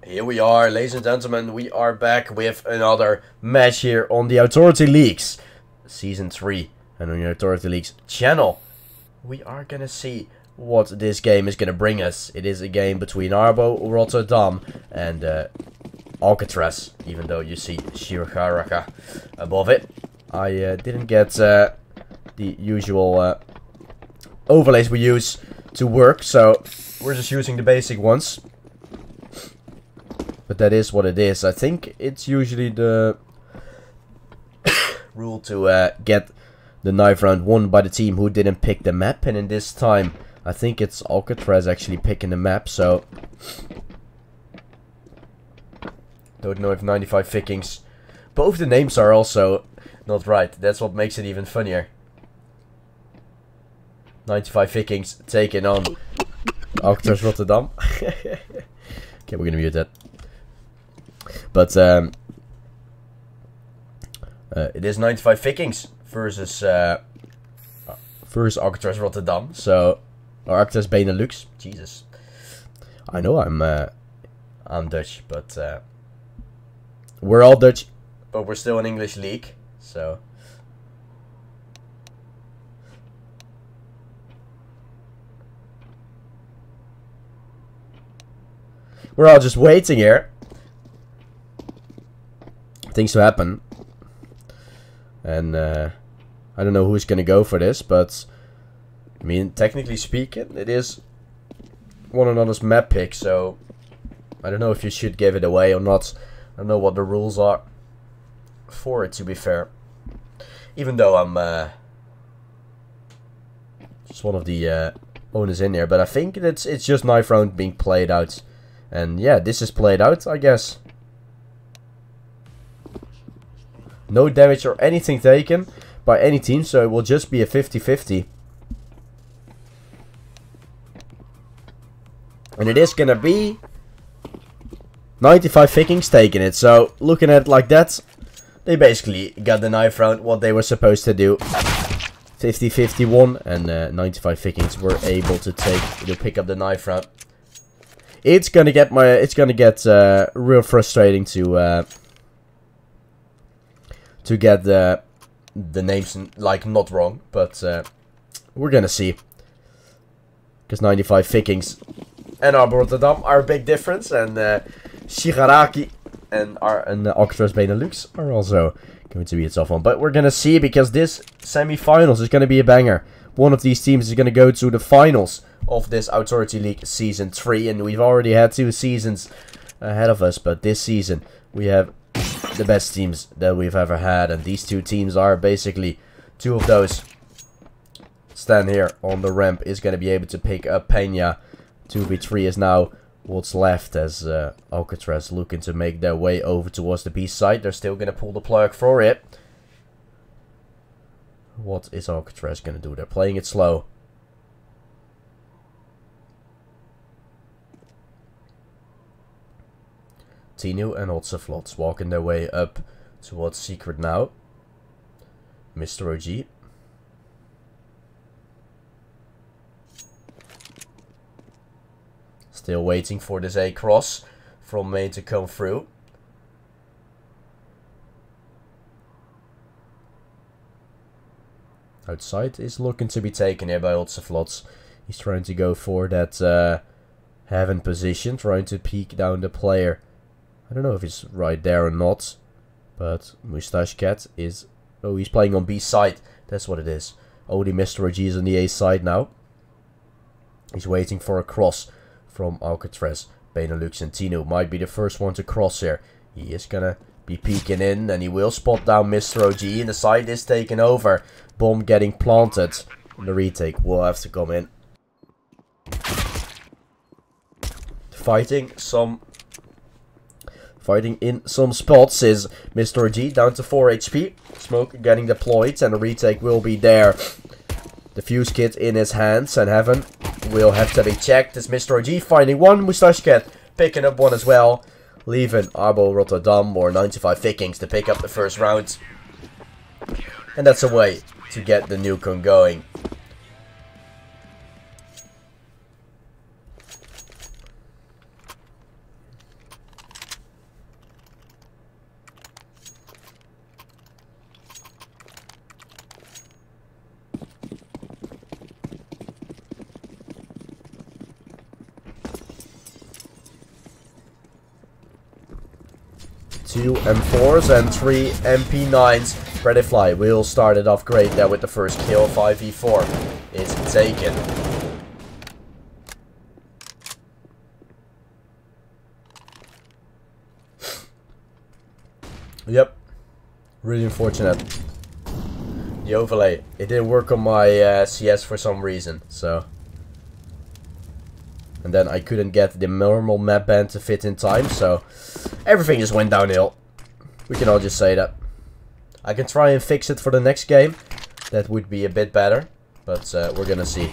Here we are, ladies and gentlemen, we are back with another match here on the Authority Leagues Season 3 and on the Authority Leagues channel. We are gonna see what this game is gonna bring us. It is a game between Arbo, Rotterdam and Alcatrazz, even though you see Shirharaka above it. I didn't get the usual overlays we use to work, so we're just using the basic ones. But that is what it is. I think it's usually the rule to get the knife round won by the team who didn't pick the map. And in this time, I think it's Alcatrazz actually picking the map. So, don't know if 95Vikings. Both the names are also not right. That's what makes it even funnier. 95Vikings taking on Alcatrazz Rotterdam. Okay, we're gonna mute that. But it is 95Vikings versus Alcatrazz Rotterdam. So, or Alcatrazz Benelux. Jesus, I know I'm Dutch, but we're all Dutch, but we're still an English league. So. We're all just waiting here. Things to happen. And I don't know who's gonna go for this, but I mean, technically speaking, it is one another's map pick, so I don't know if you should give it away or not. I don't know what the rules are for it, to be fair. Even though I'm just one of the owners in there, but I think it's just knife round being played out. And yeah, this is played out, I guess. No damage or anything taken by any team, so it will just be a 50-50. And it is gonna be 95Vikings taking it. So, looking at it like that, they basically got the knife round what they were supposed to do. 50-51, and 95Vikings were able to pick up the knife round. It's gonna get real frustrating to get the names like not wrong, but we're gonna see, because 95Vikings and Arbo Rotterdam are a big difference, and Shigaraki and Alcatrazz Benelux are also going to be a tough one. But we're gonna see, because this semi-finals is gonna be a banger. One of these teams is gonna go to the finals of this Authority League Season 3, and we've already had 2 seasons ahead of us, but this season we have the best teams that we've ever had, and these 2 teams are basically 2 of those. Stan here on the ramp is going to be able to pick up Peña. 2v3 is now what's left, as Alcatrazz looking to make their way over towards the B side. They're still going to pull the plug for it. What is Alcatrazz going to do? They're playing it slow. Tinu and Otseflots walking their way up towards Secret now. Mr. OG. Still waiting for this A cross from main to come through. Outside is looking to be taken here by Otseflots. He's trying to go for that heaven position, trying to peek down the player. I don't know if it's right there or not, but Moustache Cat is... Oh, he's playing on B side. That's what it is. Only Mr. OG is on the A side now. He's waiting for a cross from Alcatrazz. Benelux and Tino might be the first one to cross here. He is gonna be peeking in, and he will spot down Mr. OG, and the side is taken over. Bomb getting planted. And the retake will have to come in. Fighting in some spots is Mr. OG, down to 4 HP. Smoke getting deployed, and the retake will be there. The fuse kit in his hands, and Heaven will have to be checked. As Mr. OG finding one, Moustache Cat picking up one as well. Leaving Arbo Rotterdam or 95Vikings to pick up the first round. And that's a way to get the nuke going. 2 M4s and 3 MP9s. Pretty Fly will start it off great there with the first kill. 5v4 is taken. Yep, really unfortunate. The overlay, it didn't work on my CS for some reason, so. And then I couldn't get the normal map band to fit in time, so everything just went downhill. We can all just say that. I can try and fix it for the next game. That would be a bit better, but we're gonna see.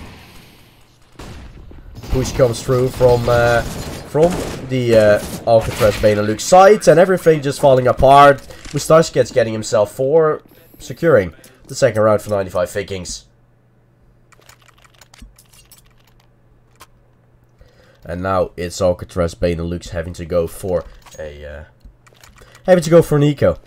Push comes through from the Alcatrazz Benelux side, and everything just falling apart. Moustache gets getting himself 4, securing the second round for 95Vikings. And now it's Alcatrazz Benelux having to go for a an eco.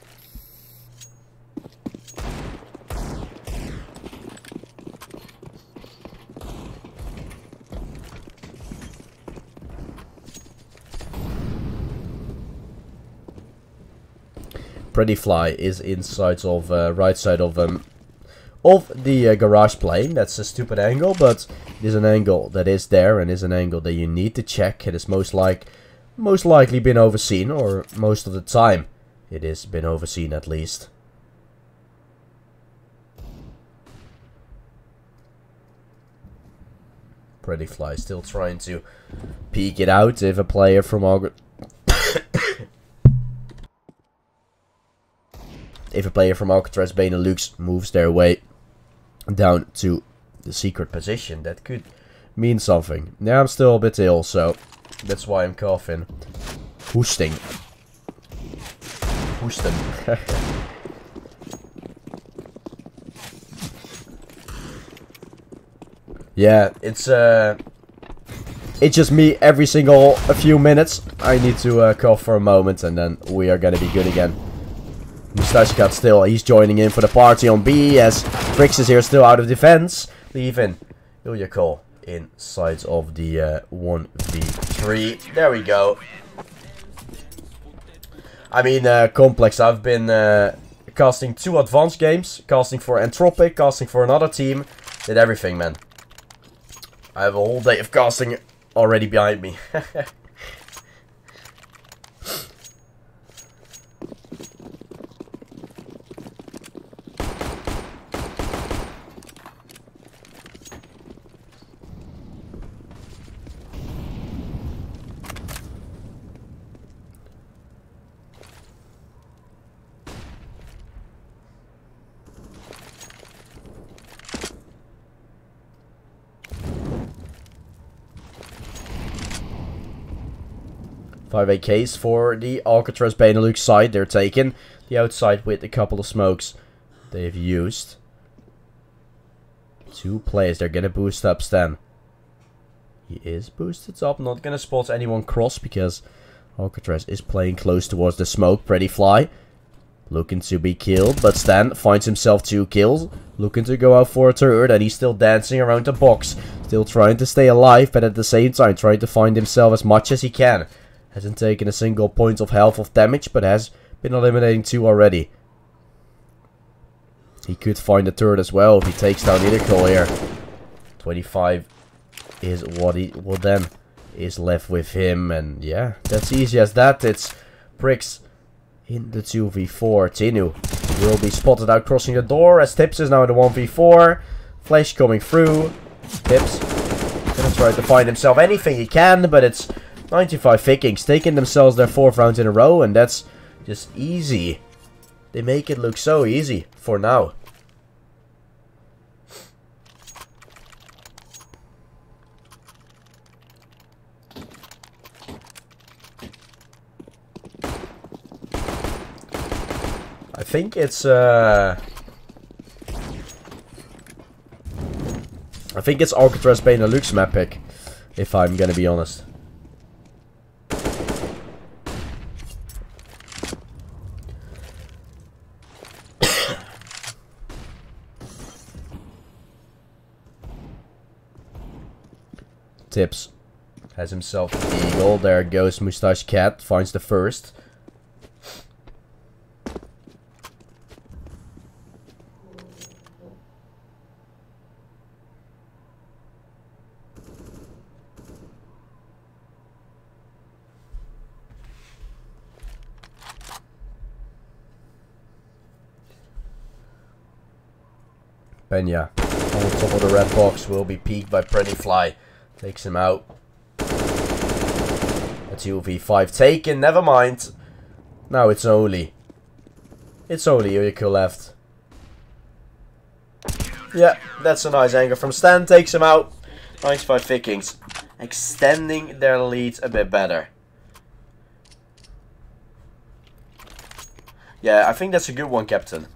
Pretty Fly is inside of right side of the garage plane. That's a stupid angle, but it is an angle that is there and is an angle that you need to check. It is most likely been overseen, or most of the time it has been overseen at least. Pretty Fly still trying to peek it out if a player from Alcatrazz Benelux moves their way down to the secret position. That could mean something. Yeah, I'm still a bit ill, so that's why I'm coughing. Hoesting. Yeah, it's just me every single few minutes. I need to cough for a moment and then we are gonna be good again. Moustache got still, he's joining in for the party on B as Brix is here still out of defense. Leaving Ilyakol inside of the 1v3. There we go. I mean, Complex, I've been casting 2 advanced games, casting for Entropic, casting for another team. Did everything, man. I have a whole day of casting already behind me. Five AKs for the Alcatrazz Benelux side. They're taken. The outside with a couple of smokes they've used. 2 players. They're gonna boost up Stan. He is boosted up. Not gonna spot anyone cross because Alcatrazz is playing close towards the smoke. Pretty Fly looking to be killed, but Stan finds himself 2 kills. Looking to go out for a third, and he's still dancing around the box. Still trying to stay alive, but at the same time trying to find himself as much as he can. Hasn't taken a single point of health of damage, but has been eliminating 2 already. He could find a third as well if he takes down Ilyakol here. 25 is what then is left with him, and yeah, that's easy as that. It's Brix in the 2v4. Tinu will be spotted out crossing the door as Tips is now in the 1v4. Flash coming through. Tips gonna try to find himself anything he can, but it's 95Vikings taking themselves their 4th round in a row, and that's just easy. They make it look so easy for now. I think it's Alcatrazz Benelux map pick, if I'm gonna be honest. Tips has himself the eagle. There goes Moustache Cat. Finds the first. Pena on top of the red box will be peeked by Pretty Fly. Takes him out. A 2v5 taken, never mind. Now it's only Uyuko left. Yeah, that's a nice angle from Stan. Takes him out. 95Vikings extending their lead a bit better. Yeah, I think that's a good one, Captain.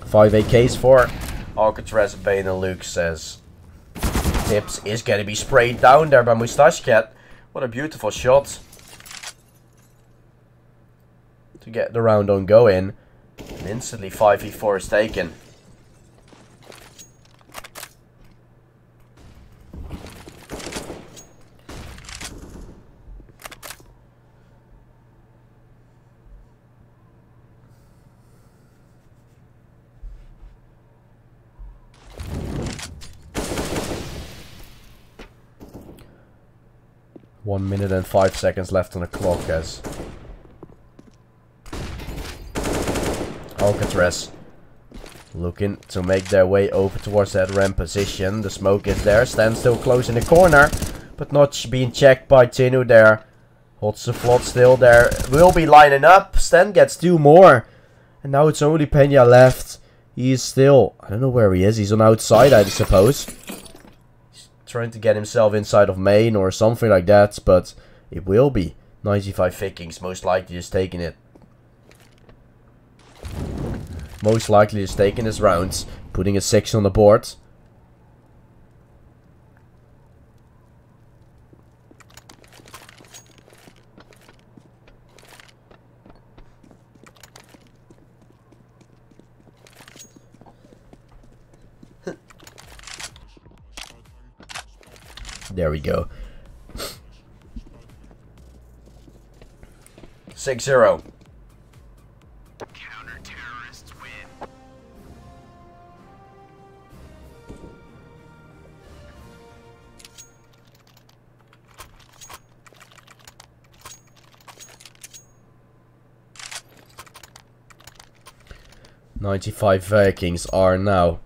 Five AKs for Alcatrazz. Benelux says Tips is gonna be sprayed down there by Moustache Cat. What a beautiful shot to get the round on going. And instantly 5v4 is taken. One minute and 5 seconds left on the clock as Alcatrazz looking to make their way over towards that ramp position. The smoke is there. Stan still close in the corner, but not being checked by Tinu there. Holds the float still there. Will be lining up. Stan gets 2 more. And now it's only Pena left. He is still, I don't know where he is. He's on outside, I suppose. He's trying to get himself inside of main or something like that. But it will be 95Vikings most likely just taking it. Most likely is taking this round, putting a 6 on the board. There we go. 6-0. 95Vikings are now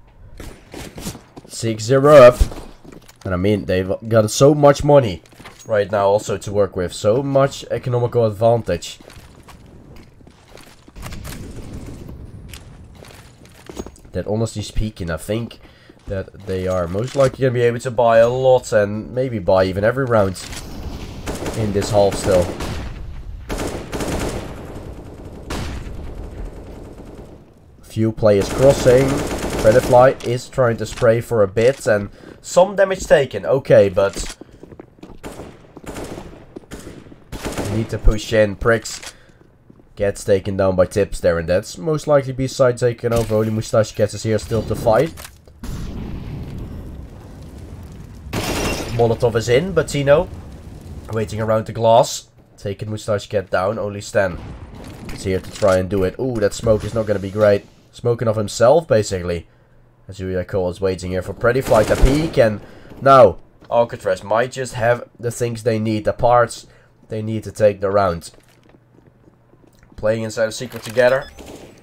6-0 up. And I mean, they've got so much money right now also to work with. So much economical advantage. That honestly speaking, I think that they are most likely going to be able to buy a lot. And maybe buy even every round in this half still. Few players crossing. Butterfly is trying to spray for a bit and some damage taken. Okay, but need to push in. Pricks gets taken down by Tips there, and that's most likely be side taken over. Only Moustache Cats is here still to fight. Molotov is in, but Tino waiting around the glass, taking Moustache Cat down. Only Stan is here to try and do it. Ooh, that smoke is not going to be great. Smoking off himself, basically. As Uyuko is waiting here for Pretty Fly to peek. And now, Alcatrazz might just have the things they need. The parts they need to take the round. Playing inside a secret together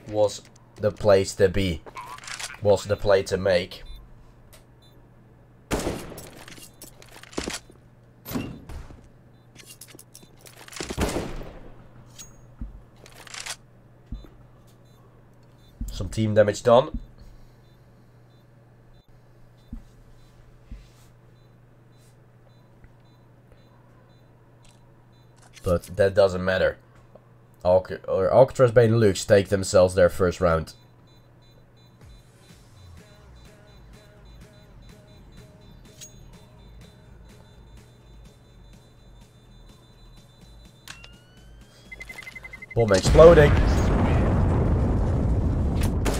was the place to be. Was the play to make. Some team damage done. But that doesn't matter. Alcatrazz Benelux take themselves their first round. Bomb exploding.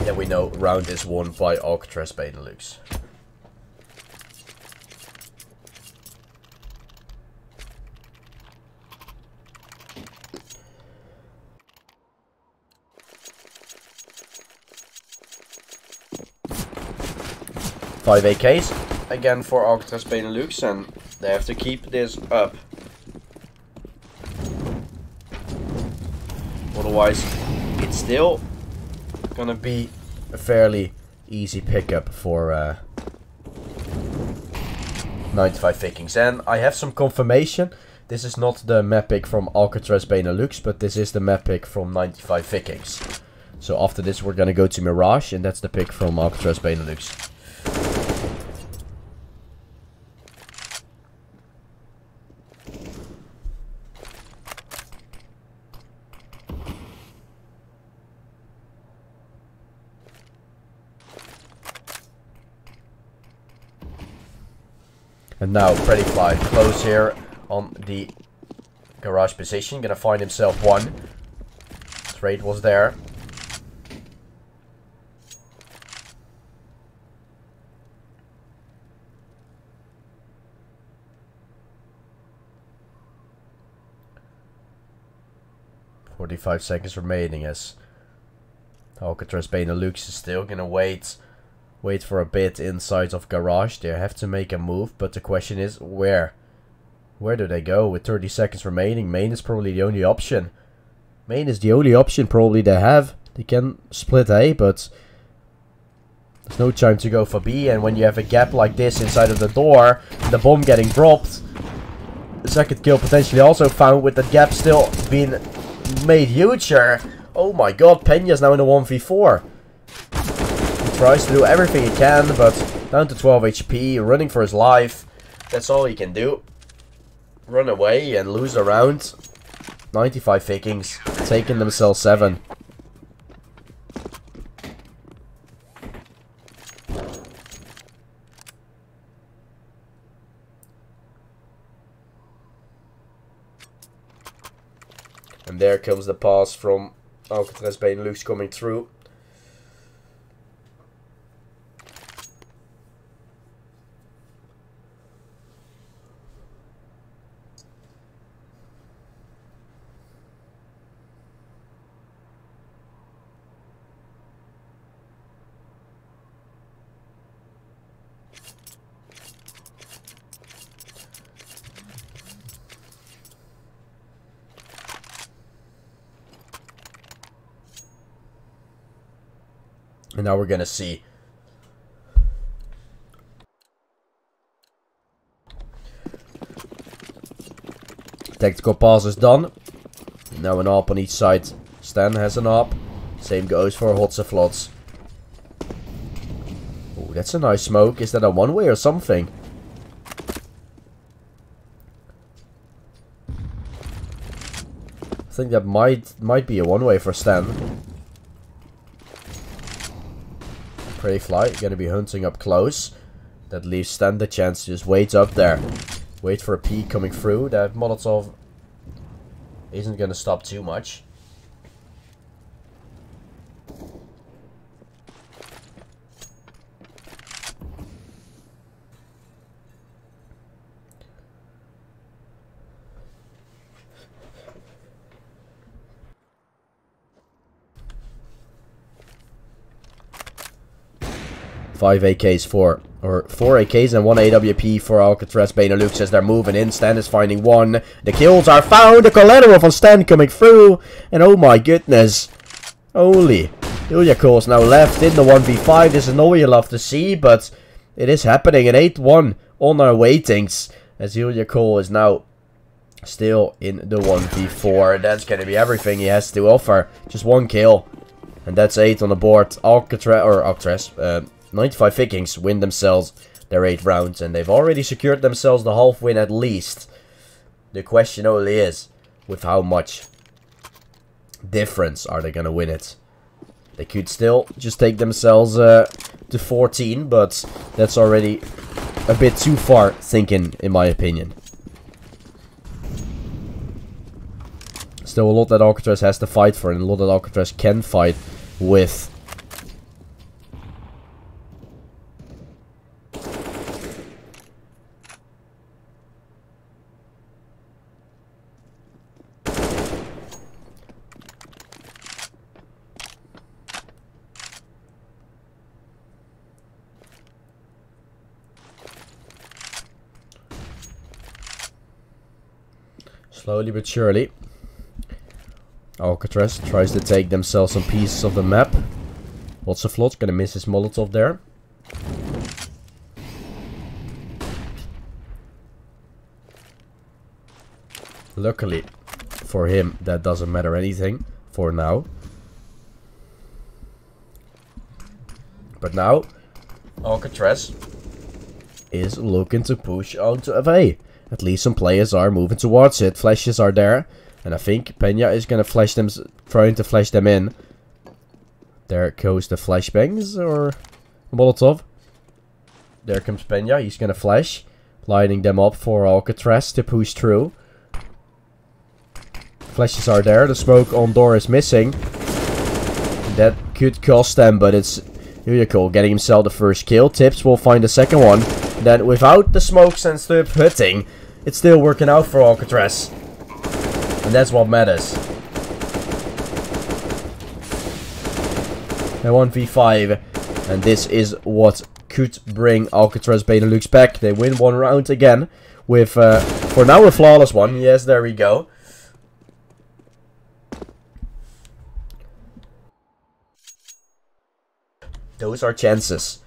Yeah, we know round is won by Alcatrazz Benelux. 5 AKs again for Alcatrazz Benelux, and they have to keep this up. Otherwise, it's still gonna be a fairly easy pickup for 95Vikings. And I have some confirmation. This is not the map pick from Alcatrazz Benelux, but this is the map pick from 95Vikings. So after this we're gonna go to Mirage, and that's the pick from Alcatrazz Benelux. And now Pretty Fly close here on the garage position. Gonna find himself one. Trade was there. "45 seconds remaining as Alcatrazz Benelux is still gonna wait for a bit inside of garage. They have to make a move, but the question is where? Where do they go with 30 seconds remaining? Main is probably the only option. Main is the only option probably they have. They can split A, but there's no time to go for B. And when you have a gap like this inside of the door, the bomb getting dropped, the second kill potentially also found with that gap still being made huger. Oh my god, Peña's now in a 1v4. Tries to do everything he can, but down to 12 HP, running for his life. That's all he can do. Run away and lose the round. 95Vikings taking themselves 7. And there comes the pass from Alcatrazz Benelux coming through. And now we're gonna see tactical pass is done. Now an AWP on each side. Stan has an AWP. Same goes for Hotseflots. Oh, that's a nice smoke. Is that a one-way or something? I think that might be a one-way for Stan. Prey Fly gonna be hunting up close. That leaves Stan the chance to just wait up there. Wait for a peek coming through. That Molotov isn't gonna stop too much. Four AKs and 1 AWP for Alcatrazz Benelux as they're moving in. Stan is finding one. The kills are found. The collateral from Stan coming through. And oh my goodness. Holy. Ilya is now left in the 1v5. This is not what you love to see, but it is happening. An 8-1 on our waitings. As Ilya is now still in the 1v4. That's going to be everything he has to offer. Just one kill. And that's 8 on the board. Alcatrazz, 95Vikings win themselves their 8 rounds, and they've already secured themselves the half win at least. The question only is, with how much difference are they gonna win it? They could still just take themselves to 14, but that's already a bit too far thinking, in my opinion. Still a lot that Alcatrazz has to fight for, and a lot that Alcatrazz can fight with. Slowly but surely. Alcatrazz tries to take themselves some pieces of the map. Lotsaflot's gonna miss his Molotov there. Luckily for him, that doesn't matter anything for now. But now, Alcatrazz is looking to push onto FA. At least some players are moving towards it. Flashes are there. And I think Peña is gonna flash them, trying to flash them in. There goes the flashbangs or Molotov. There comes Peña. He's gonna flash, lining them up for Alcatrazz to push through. Flashes are there. The smoke on door is missing. That could cost them, but it's really cool. Getting himself the first kill. Tips will find the second one. Then without the smokes and stuff hitting, it's still working out for Alcatrazz. And that's what matters. A 1v5. And this is what could bring Alcatrazz Benelux back. They win one round again. With, for now, a flawless one. Yes, there we go. Those are chances.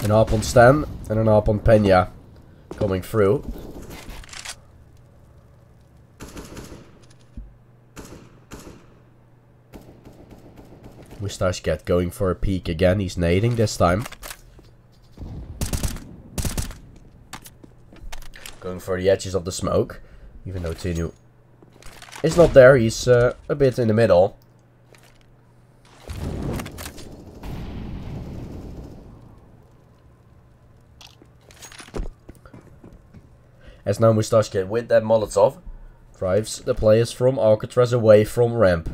An up on Stan and an up on Peña coming through. Moustache Cat going for a peek again. He's nading this time. Going for the edges of the smoke. Even though Tinu is not there, he's a bit in the middle. As now Moustache Cat with that Molotov drives the players from Alcatrazz away from ramp.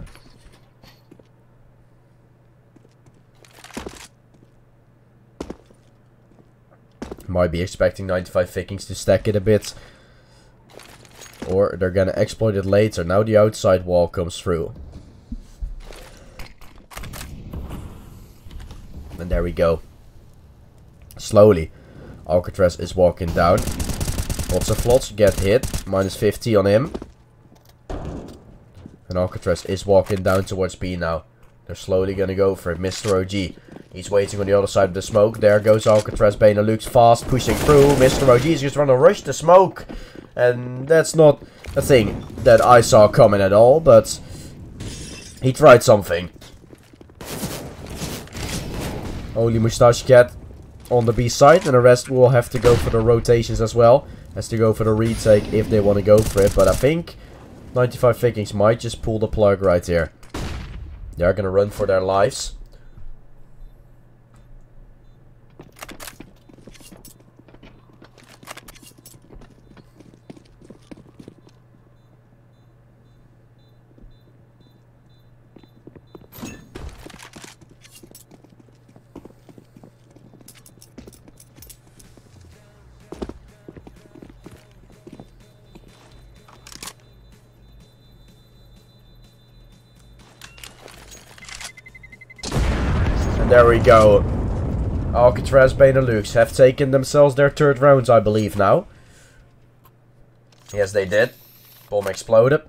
Might be expecting 95Vikings to stack it a bit. Or they're gonna exploit it later. Now the outside wall comes through. And there we go. Slowly. Alcatrazz is walking down. Lots of flots get hit. Minus 50 on him. And Alcatrazz is walking down towards B now. They're slowly gonna go for it. Mr. OG. He's waiting on the other side of the smoke. There goes Alcatrazz Benelux fast pushing through. Mr. OG is just trying to rush the smoke. And that's not a thing that I saw coming at all. But he tried something. Only Moustache Cat on the B side. And the rest will have to go for the rotations as well. Has to go for the retake if they want to go for it. But I think 95Vikings might just pull the plug right here. They're going to run for their lives. There we go. Alcatrazz Benelux have taken themselves their third rounds, I believe, now. Yes, they did. Bomb exploded.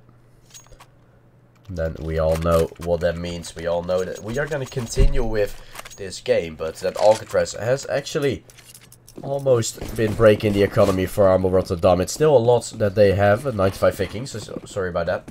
And then we all know what that means. We all know that we are going to continue with this game. But that Alcatrazz has actually almost been breaking the economy for Armor Rotterdam. It's still a lot that they have. 95Vikings. So sorry about that.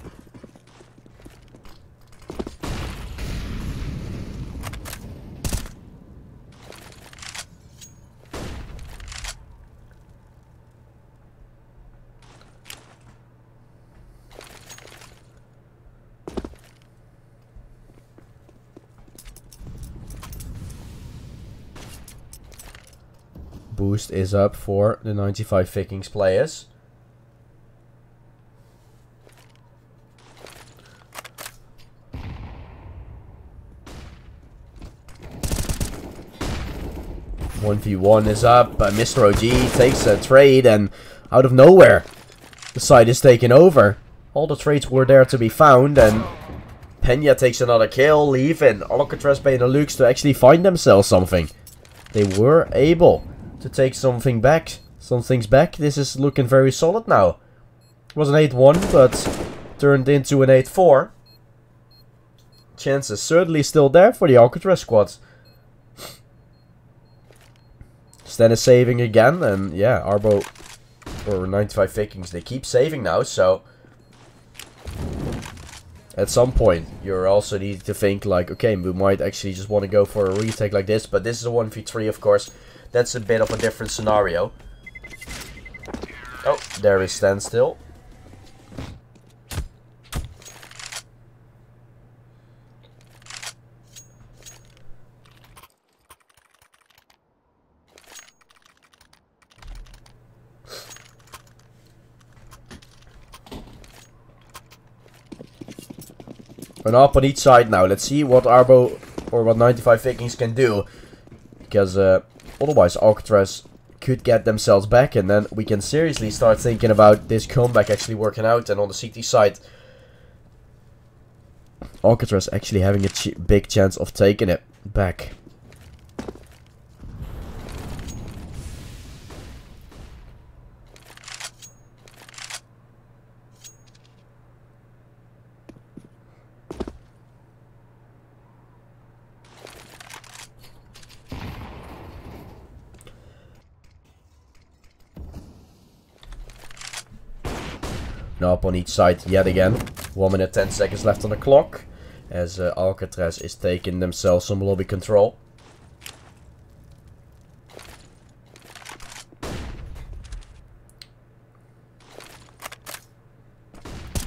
Boost is up for the 95Vikings players. 1v1 is up, but Mr. OG takes a trade, and out of nowhere, the side is taken over. All the trades were there to be found, and Peña takes another kill, leaving Alcatrazz, Benelux to actually find themselves something. They were able to take some things back. This is looking very solid now. It was an 8-1, but turned into an 8-4. Chances certainly still there for the Alcatrazz squad. Stan is saving again, and yeah, Arbo or 95Vikings, they keep saving now, so at some point you're also need to think like, okay, we might actually just want to go for a retake like this, but this is a 1v3, of course. That's a bit of a different scenario. Oh, there is Stan still. An up on each side now. Let's see what Arbo or what 95Vikings can do. Because otherwise Alcatrazz could get themselves back. And then we can seriously start thinking about this comeback actually working out. And on the CT side, Alcatrazz actually having a big chance of taking it back. Up on each side yet again. 1 minute 10 seconds left on the clock. As Alcatrazz is taking themselves some lobby control.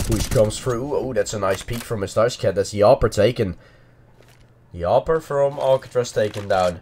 Push comes through. Oh, that's a nice peek from Moustache Cat. That's the upper taken. The upper from Alcatrazz taken down.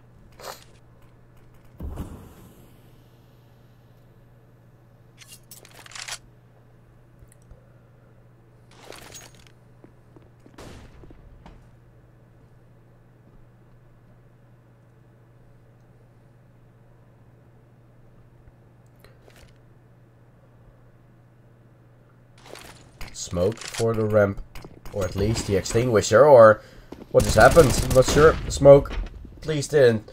Smoke for the ramp, or at least the extinguisher, or what just happened? I'm not sure. Smoke at least didn't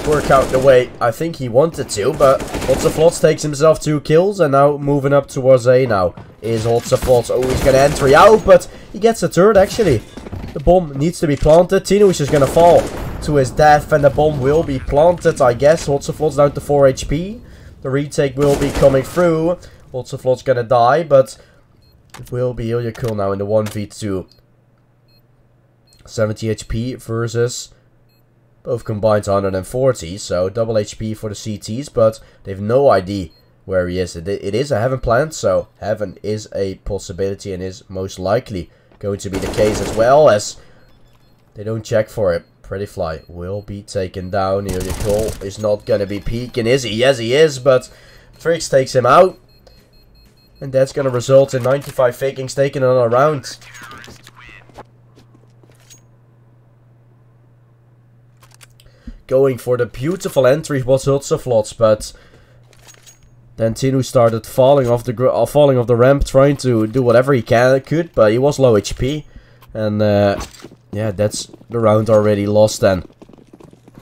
work out the way I think he wanted to, but Hotzeflots takes himself 2 kills, and now moving up towards A now is Hotzeflots. Oh, he's gonna entry out, but he gets a third actually. The bomb needs to be planted. Tino is just gonna fall to his death, and the bomb will be planted, I guess. Hotzeflots down to 4 HP. The retake will be coming through. Hotzeflots gonna die, but it will be Ilya now in the 1v2. 70 HP versus both combined 140, so double HP for the CTs, but they have no idea where he is. It is a heaven plant, so heaven is a possibility and is most likely going to be the case as well, as they don't check for it. Pretty Fly will be taken down. Ilya is not going to be peeking, is he? Yes, he is, but Trix takes him out. And that's going to result in 95Vikings taking another round. Going for the beautiful entry was Hotzeflots, but then Tinu started falling off the ramp, trying to do whatever he could, but he was low HP. And yeah, that's the round already lost then.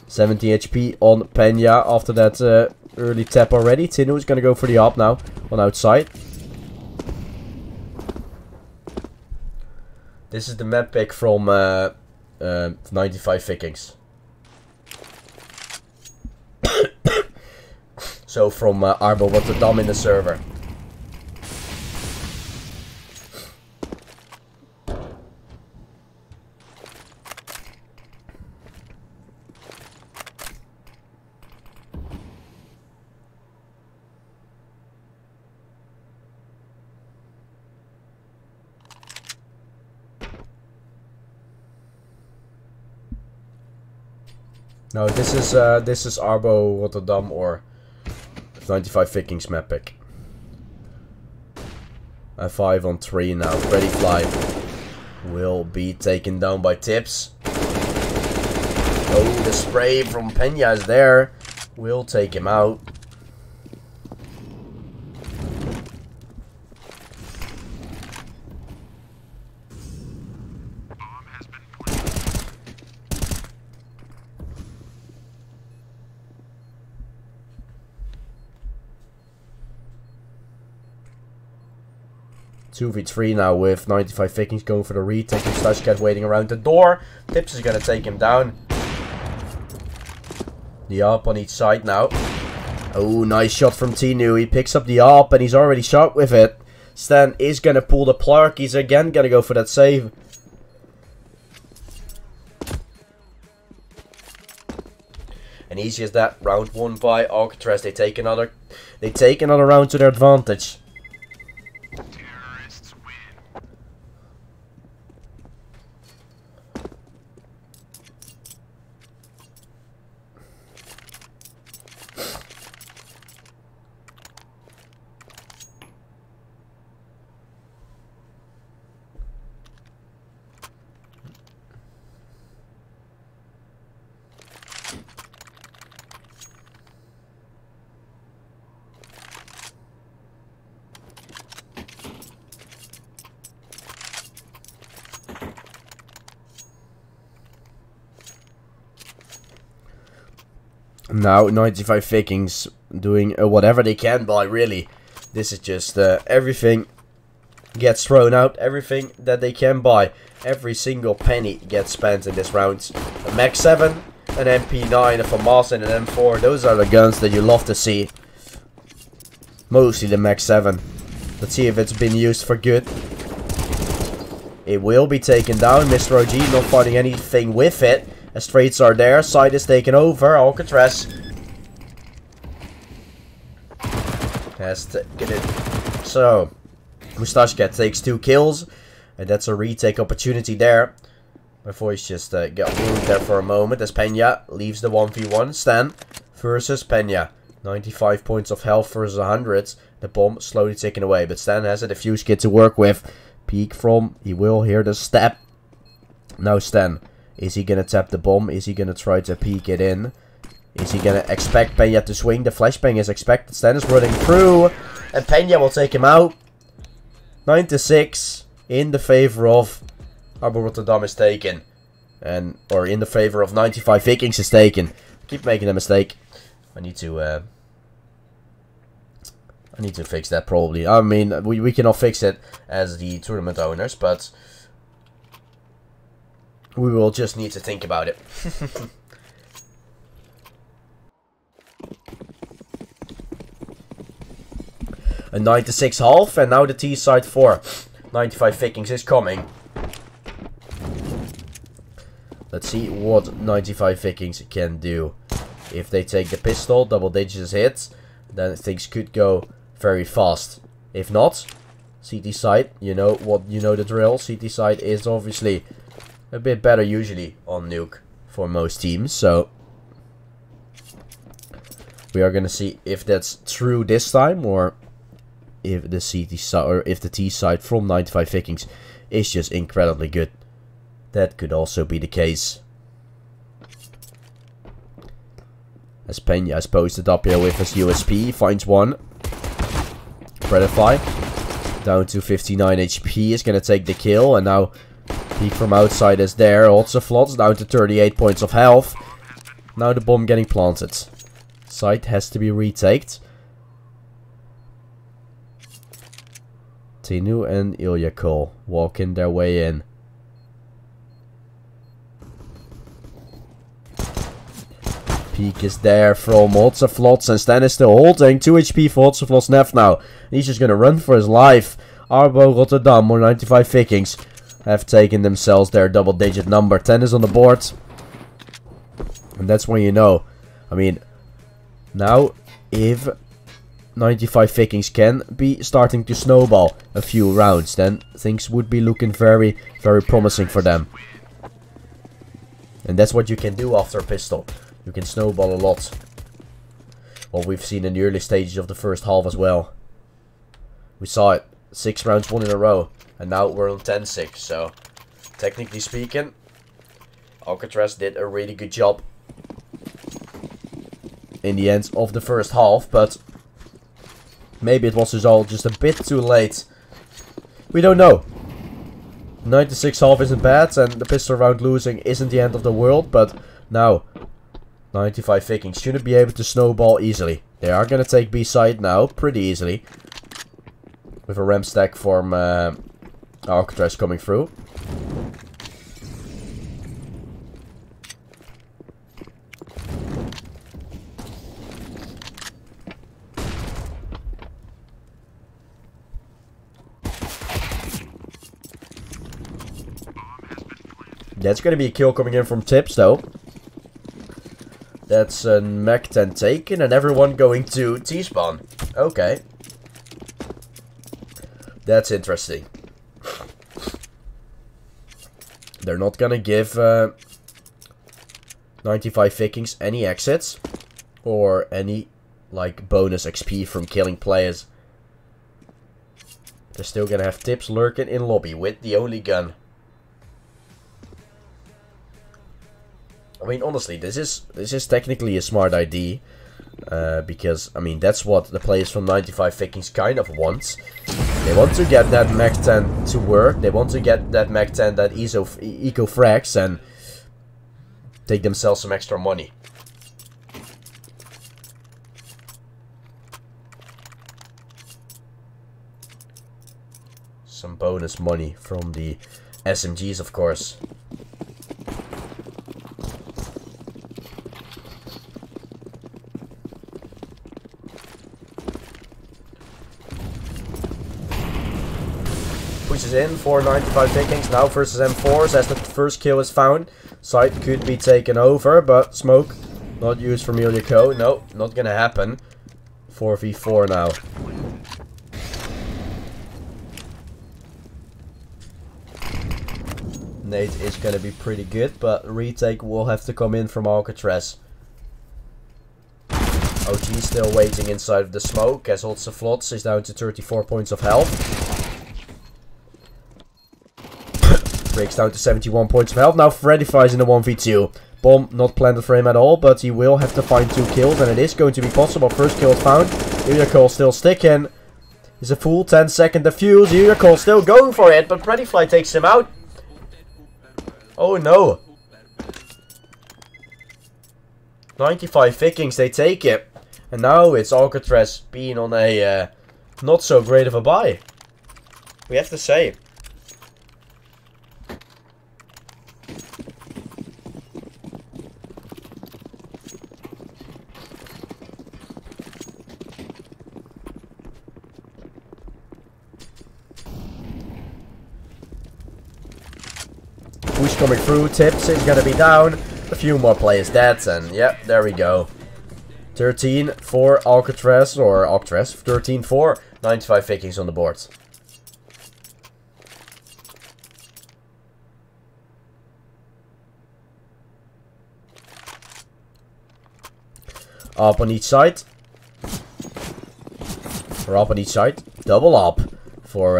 70 HP on Peña after that early tap already. Tinu is going to go for the op now on outside. This is the map pick from 95Vikings. So from Arbo Rotterdam in the server. No, this is Arbo Rotterdam or 95Vikings map pick. 5 on 3 now. Pretty Fly will be taken down by Tips. Oh, the spray from Peña is there. will take him out. Two v 3 now with 95Vikings going for the retake. Mustachcat waiting around the door. Tips is going to take him down. The up on each side now. Oh, nice shot from Tinu. He picks up the up and he's already shot with it. Stan is going to pull the plug. He's again going to go for that save. And easy as that. Round 1 by Alcatrazz. They take another round to their advantage. Now 95Vikings doing whatever they can by, really. This is just everything gets thrown out, everything that they can buy. Every single penny gets spent in this round. A Mac 7, an MP9, a FAMAS and an M4. Those are the guns that you love to see. Mostly the Mac 7. Let's see if it's been used for good. It will be taken down. Mr. OG not finding anything with it. As trades are there, side is taken over. Alcatrazz has taken it. So, Mustachcat takes 2 kills. And that's a retake opportunity there. My voice just got moved there for a moment. As Peña leaves the 1v1. Stan versus Peña. 95 points of health versus 100. The bomb slowly taken away. But Stan has a defuse kit to work with. Peek from. He will hear the step. Now Stan. Is he gonna tap the bomb? Is he gonna try to peek it in? Is he gonna expect Peña to swing? The flashbang is expected. Stan is running through. And Peña will take him out. 9-6 in the favor of Arbor Rotterdam is taken. Or in the favor of 95Vikings is taken. Keep making a mistake. I need to fix that probably. I mean, we cannot fix it as the tournament owners, but we will just need to think about it. A 9-6 half, and now the T side for 95Vikings is coming. Let's see what 95Vikings can do. If they take the pistol, double digits hits, then things could go very fast. If not, CT side, you know the drill. CT side is obviously a bit better usually on nuke for most teams, so we are gonna see if that's true this time, or if the CT side, or if the T side from 95Vikings is just incredibly good. That could also be the case. As Peña is posted up here with his USP, finds one. Predify down to 59 HP is gonna take the kill, and now peek from outside is there. Otseflots down to 38 points of health. Now the bomb getting planted. Site has to be retaked. Tinu and Ilyakol walking their way in. Peek is there from Otseflots, and Stan is still holding. 2 HP for Otseflots Neff now. He's just gonna run for his life. Arbor Rotterdam or 95Vikings have taken themselves their double-digit number. 10 is on the board. And that's when you know. I mean, now if 95Vikings can be starting to snowball a few rounds, then things would be looking very, very promising for them. And that's what you can do after a pistol. You can snowball a lot. What we've seen in the early stages of the first half as well. We saw it. 6 rounds won in a row. And now we're on 10-6. So, technically speaking, Alcatrazz did a really good job. in the end of the first half, but maybe it was just a bit too late. We don't know. 96 half isn't bad, and the pistol round losing isn't the end of the world, but now 95 Vikings shouldn't be able to snowball easily. They are going to take B side now, pretty easily, with a ramp stack from Alcatrazz coming through. That's going to be a kill coming in from Tips, though. That's a Mach 10 taken, and everyone going to T-spawn. Okay. That's interesting. They're not going to give 95 Vikings any exits. Or any, like, bonus XP from killing players. They're still going to have Tips lurking in lobby with the only gun. I mean, honestly, this is technically a smart idea, because, I mean, that's what the players from 95 Vikings kind of want. They want to get that Mach 10 to work, they want to get that Mach 10, that eco frags, and take themselves some extra money. Some bonus money from the SMGs, of course. Pushes in for 95 Vikings now versus M4s as the first kill is found. Site could be taken over, but smoke not used for Milico. No, not gonna happen. 4v4 now. Nade is gonna be pretty good, but retake will have to come in from Alcatrazz. OG still waiting inside of the smoke as also Flots is down to 34 points of health. Breaks down to 71 points of health. Now Freddy flies in the 1v2. Bomb not planted for him at all, but he will have to find 2 kills, and it is going to be possible. First kill is found. Uriacol still sticking. He's a full 10-second defuse. Uriacol still going for it, but Freddy Fly takes him out. Oh no. 95 Vikings, they take it. And now it's Alcatrazz being on a not so great of a buy. We have to say. Push coming through, Tips is gonna be down. A few more players dead, and yep, there we go. 13 for Alcatrazz, or Alcatrazz, 13 for 95 Vikings on the board. Up on each side. Or up on each side. Double up for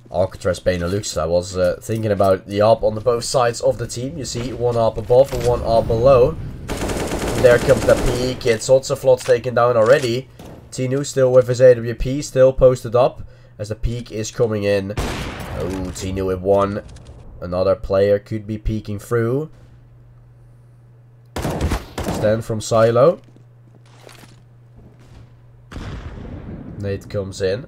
Alcatrazz Benelux. I was thinking about the up on the both sides of the team. You see one up above and one up below. And there comes the peak. It's also Flots taken down already. Tinu still with his AWP, still posted up as the peak is coming in. Oh, Tinu with one. Another player could be peeking through. Stand from Silo. Nate comes in.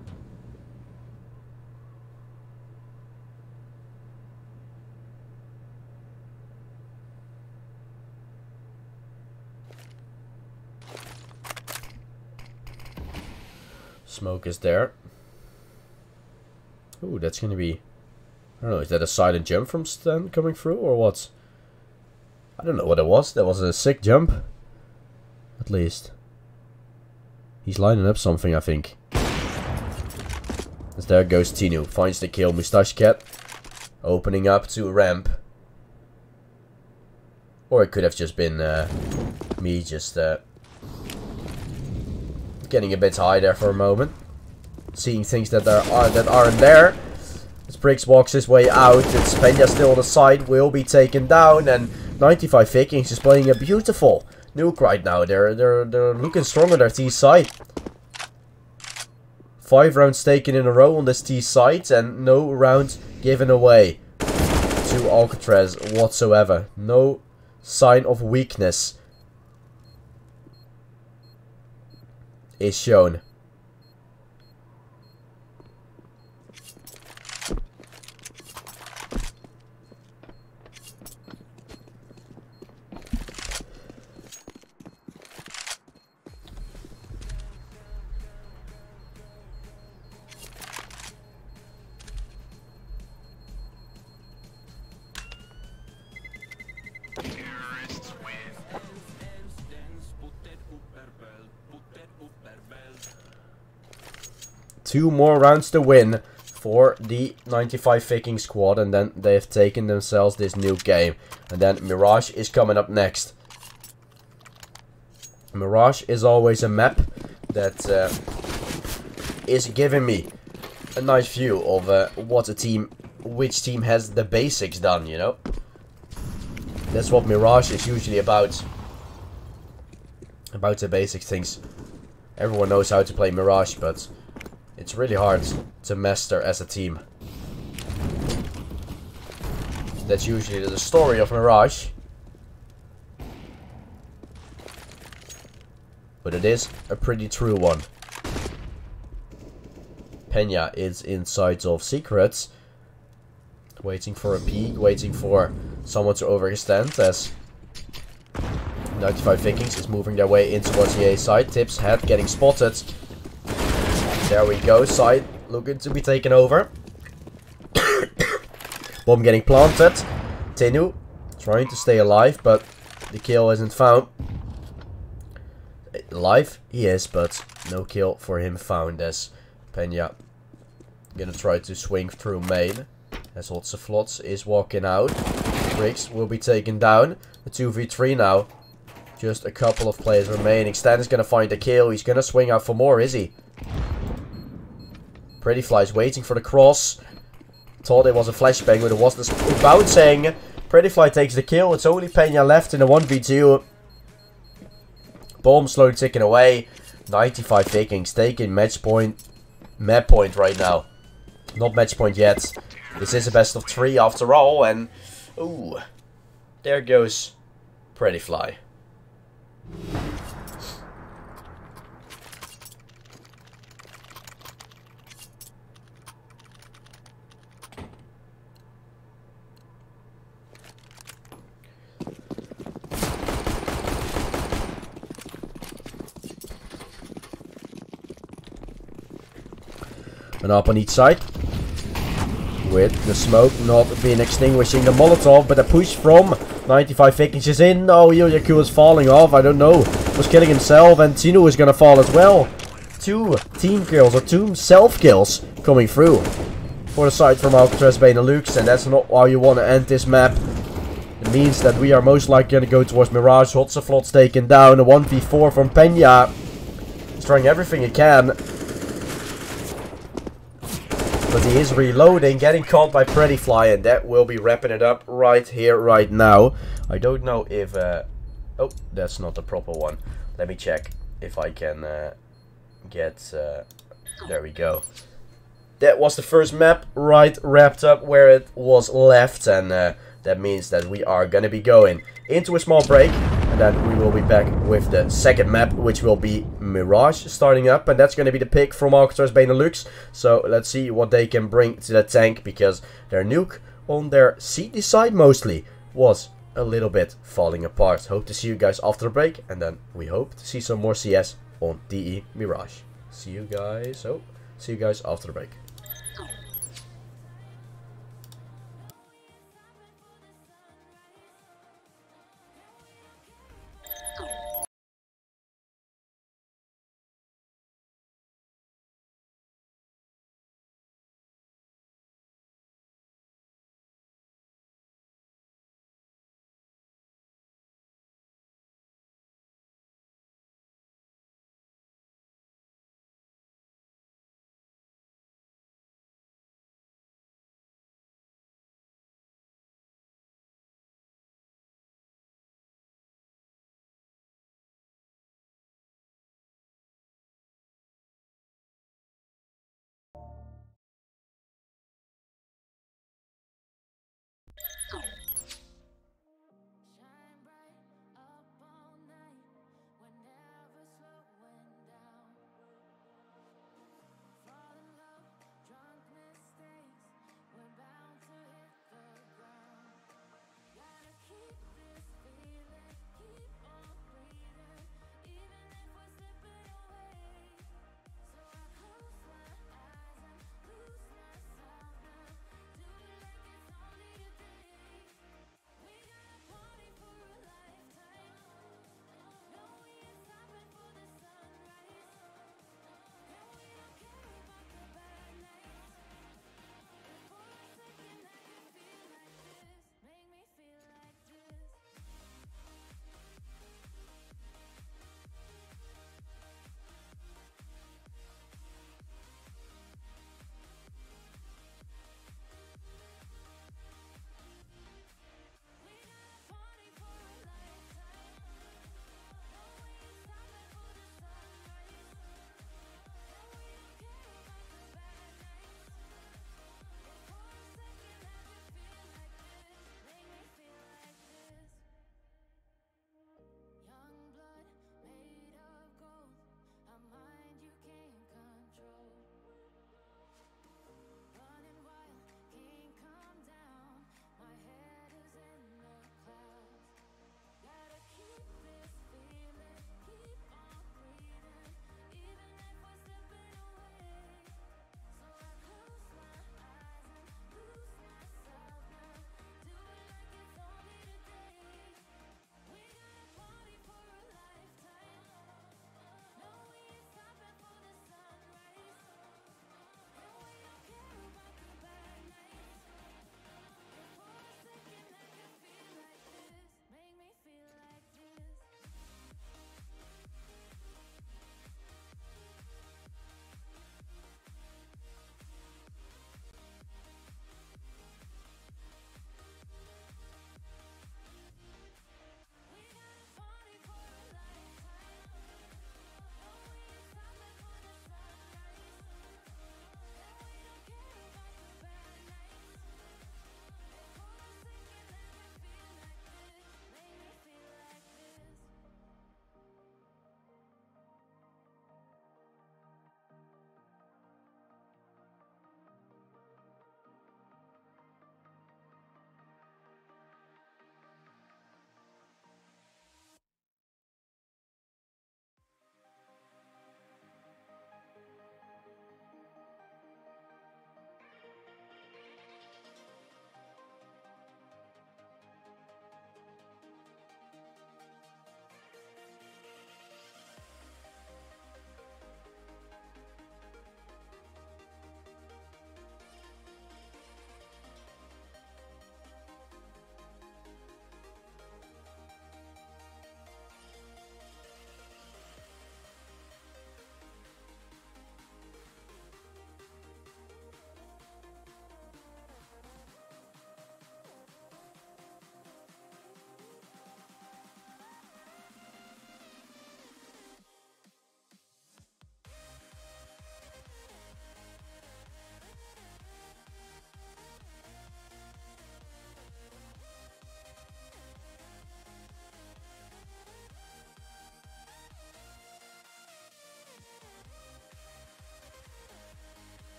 Smoke is there. Ooh, that's gonna be... I don't know, is that a silent jump from Stan coming through or what? I don't know what it was. That was a sick jump. At least. He's lining up something, I think. As there goes Tinu. Finds the kill. Moustache Cat. Opening up to a ramp. Or it could have just been me just... getting a bit high there for a moment. Seeing things that aren't there. As Briggs walks his way out, it's Peña still on the side, will be taken down, and 95 Vikings is playing a beautiful Nuke right now. They're looking strong on their T side. 5 rounds taken in a row on this T side and no rounds given away to Alcatrazz whatsoever. No sign of weakness is shown. Two more rounds to win for the 95Vikings squad, and then they have taken themselves this new game. And then Mirage is coming up next. Mirage is always a map that is giving me a nice view of which team has the basics done, you know. That's what Mirage is usually about. About the basic things. Everyone knows how to play Mirage, but it's really hard to master as a team. That's usually the story of Mirage. But it is a pretty true one. Peña is inside of secrets. Waiting for a peek, waiting for someone to overextend as 95Vikings is moving their way in towards the A side. Tips head getting spotted. There we go, side looking to be taken over. Bomb getting planted. Tenu trying to stay alive, but the kill isn't found. Alive he is, but no kill for him found as Peña gonna try to swing through main. As Alcatrazz is walking out. Briggs will be taken down. The 2v3 now. Just a couple of players remaining. Stan is gonna find a kill. He's gonna swing out for more, is he? Prettyfly's waiting for the cross. Thought it was a flashbang, but it was the bouncing. Prettyfly takes the kill. It's only Peña left in the 1v2. Bomb slowly ticking away. 95Vikings taking match point. Map point right now. Not match point yet. This is a best of 3 after all. And ooh, there goes Prettyfly. And up on each side. With the smoke not being extinguishing the Molotov, but a push from 95Vikings is in. Oh, Yoyaku is falling off, I don't know. Was killing himself, and Tino is gonna fall as well. 2 team kills, or 2 self kills coming through. For the side from Alcatrazz Benelux, and that's not how you want to end this map. It means that we are most likely gonna go towards Mirage. Hotsaflot's taken down, a 1v4 from Peña. He's trying everything he can. But he is reloading, getting caught by Prettyfly, and that will be wrapping it up right here, right now. I don't know if... oh, that's not the proper one. Let me check if I can get... there we go. That was the first map, right, wrapped up where it was left, and that means that we are gonna be going into a small break. And then we will be back with the second map, which will be Mirage starting up. And that's going to be the pick from Alcatrazz Benelux. So let's see what they can bring to the tank, because their nuke on their CD side mostly was a little bit falling apart. Hope to see you guys after the break. And then we hope to see some more CS on DE Mirage. See you guys. Oh, see you guys after the break.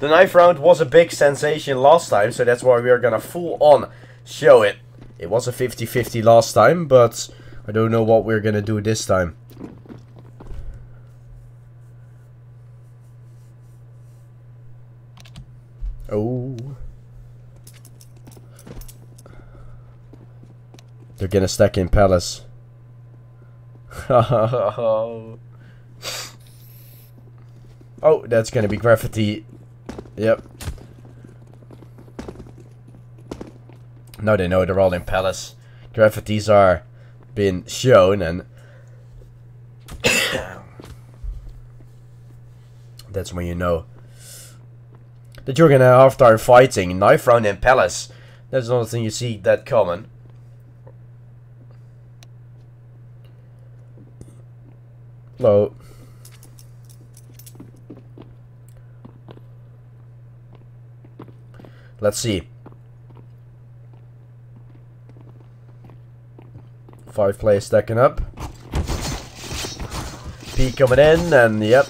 The 9th round was a big sensation last time, so that's why we are gonna full on show it. It was a 50-50 last time, but I don't know what we're gonna do this time. Oh. They're gonna stack in Palace. Oh, that's gonna be graffiti. Yep. Now they know they're all in Palace. Graffitis are been shown, and that's when you know that you're gonna have time fighting. 9th round in Palace. That's not a thing you see that common. Hello. Let's see. 5 players stacking up. P coming in, and yep.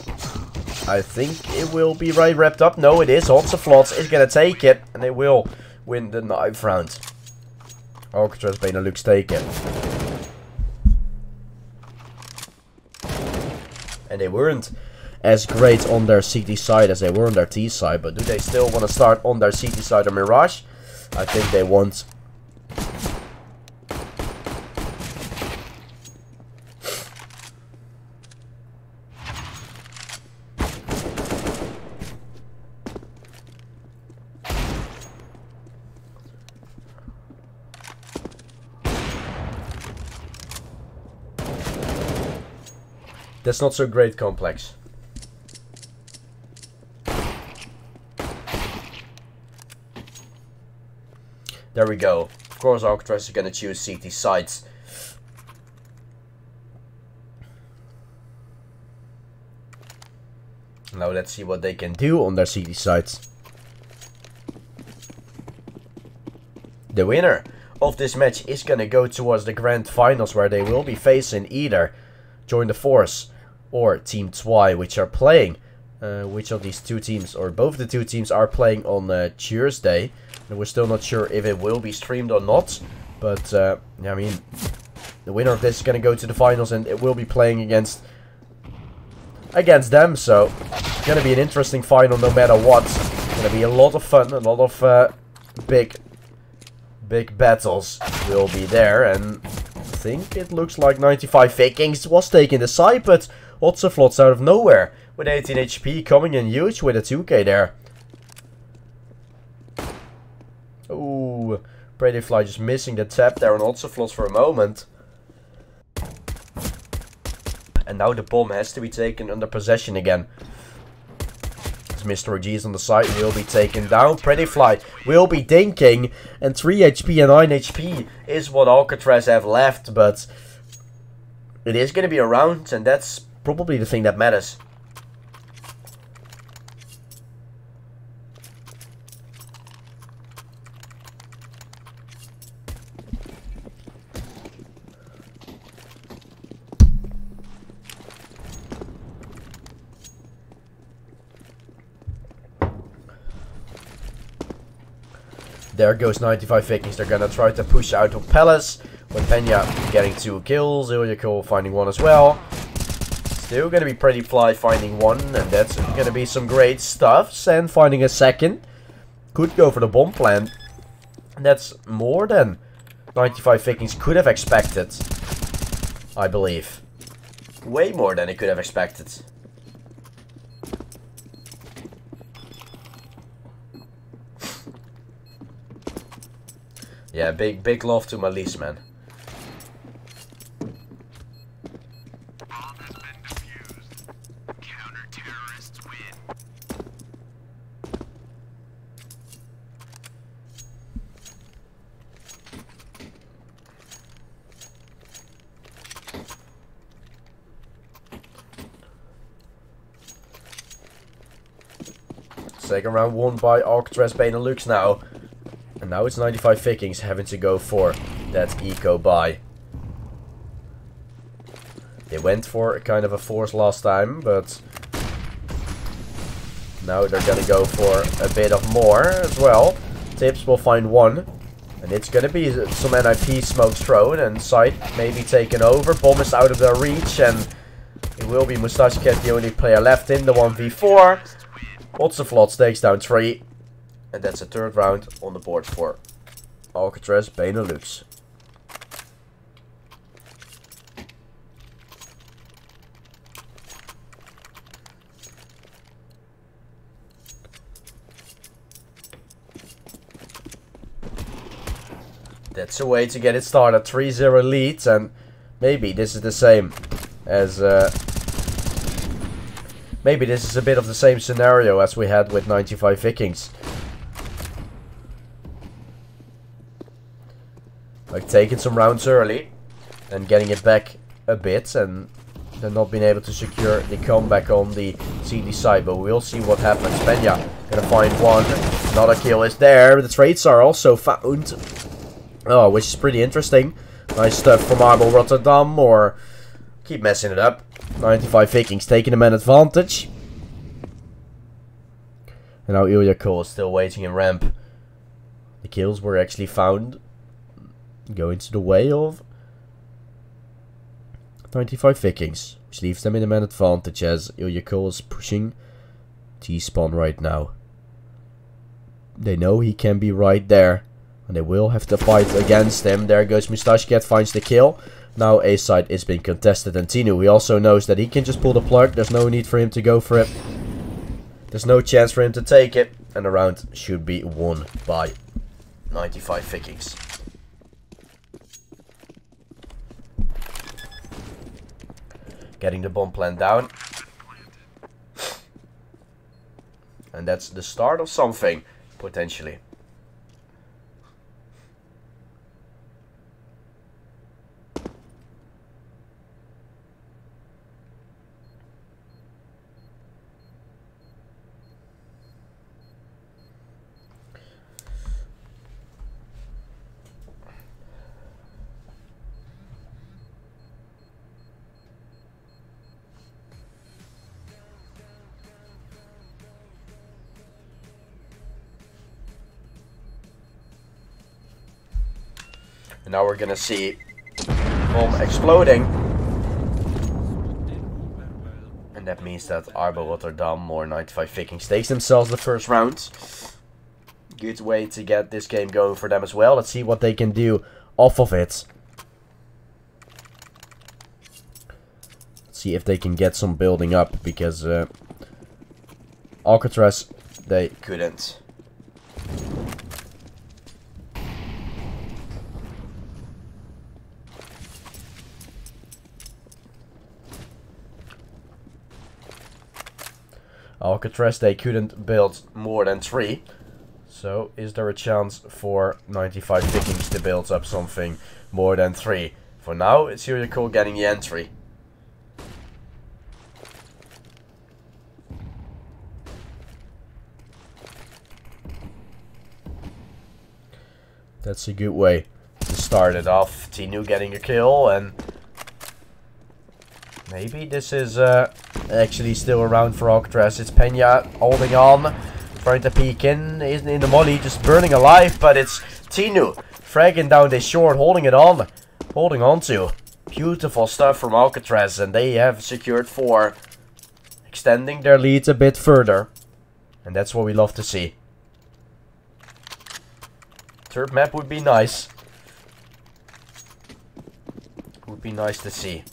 I think it will be right wrapped up. No, it is. Alcatrazz is gonna take it, and they will win the 9th round. Alcatrazz, Benelux take it. And they weren't as great on their CT side as they were on their T side, but do they still want to start on their CT side of Mirage? I think they want. That's not so great, Complex. There we go. Of course, Alcatrazz is going to choose CT sides. Now let's see what they can do on their CT sides. The winner of this match is going to go towards the grand finals, where they will be facing either Join the Force or Team Twy, which are playing. Which of these two teams, or both the two teams, are playing on Tuesday. And we're still not sure if it will be streamed or not. But, yeah, I mean, the winner of this is going to go to the finals, and it will be playing against them. So, it's going to be an interesting final no matter what. It's going to be a lot of fun, a lot of big battles will be there. And I think it looks like 95Vikings was taking the side, but Alcatrazz out of nowhere with 18 HP coming in huge with a 2k there. Ooh, Bradyfly just missing the tap there on Alcatrazz for a moment. And now the bomb has to be taken under possession again. As Mr. OG is on the side, will be taken down. Bradyfly will be dinking. And 3 HP and 9 HP is what Alcatrazz have left. But it is going to be a round, and that's probably the thing that matters. There goes 95Vikings. They're gonna try to push out of Palace. With Pena getting 2 kills. Ilyako finding 1 as well. Still gonna be Bradyfly finding 1. And that's gonna be some great stuff. Sen finding a 2nd. Could go for the bomb plant. And that's more than 95Vikings could have expected. I believe. Way more than they could have expected. Yeah, big love to my lease, man. Bomb has been defused. Counter-terrorists win. Second round won by Alcatrazz Benelux now. And now it's 95Vikings having to go for that eco buy. They went for a kind of a force last time, but Now they're gonna go for a bit of more as well. Tips will find one. And it's gonna be some NIP smokes thrown and site maybe taken over. Bomb is out of their reach and it will be Moustache Cat the only player left in the 1v4. Otseflot takes down 3. And that's a third round on the board for Alcatrazz Benelux. That's a way to get it started. 3-0 lead, and maybe this is the same as... maybe this is a bit of the same scenario as we had with 95Vikings. Like taking some rounds early and getting it back a bit, and then not being able to secure the comeback on the CD side. But we'll see what happens. Pena gonna find one. Another kill is there. The trades are also found. Oh, which is pretty interesting. Nice stuff from Marble Rotterdam, or keep messing it up. 95Vikings taking the man advantage. And now Ilya Cole is still waiting in ramp. The kills were actually found going to the way of 95Vikings, which leaves them in the man advantage as Ilya Cole is pushing T-spawn right now. They know he can be right there. And they will have to fight against him. There goes Moustache Cat, finds the kill. Now A side is being contested. And Tinu, he also knows that he can just pull the plug. There's no need for him to go for it. There's no chance for him to take it. And the round should be won by 95Vikings. Getting the bomb plant down. And that's the start of something, potentially. And now we're gonna see bomb exploding. And that means that Arbo Rotterdam or 95Vikings takes themselves the first round. Good way to get this game going for them as well. Let's see what they can do off of it. Let's see if they can get some building up, because Alcatrazz, they couldn't. Alcatrazz, they couldn't build more than 3. So, is there a chance for 95Vikings to build up something more than 3? For now, it's Ilya Cole getting the entry. That's a good way to start it off. Tinu getting a kill, and maybe this is actually still around for Alcatrazz. It's Pena holding on, trying to peek in, isn't in the molly, just burning alive, but it's Tinu fragging down this short, holding on to. Beautiful stuff from Alcatrazz, and they have secured 4, extending their lead a bit further, and that's what we love to see. Third map would be nice. Would be nice to see.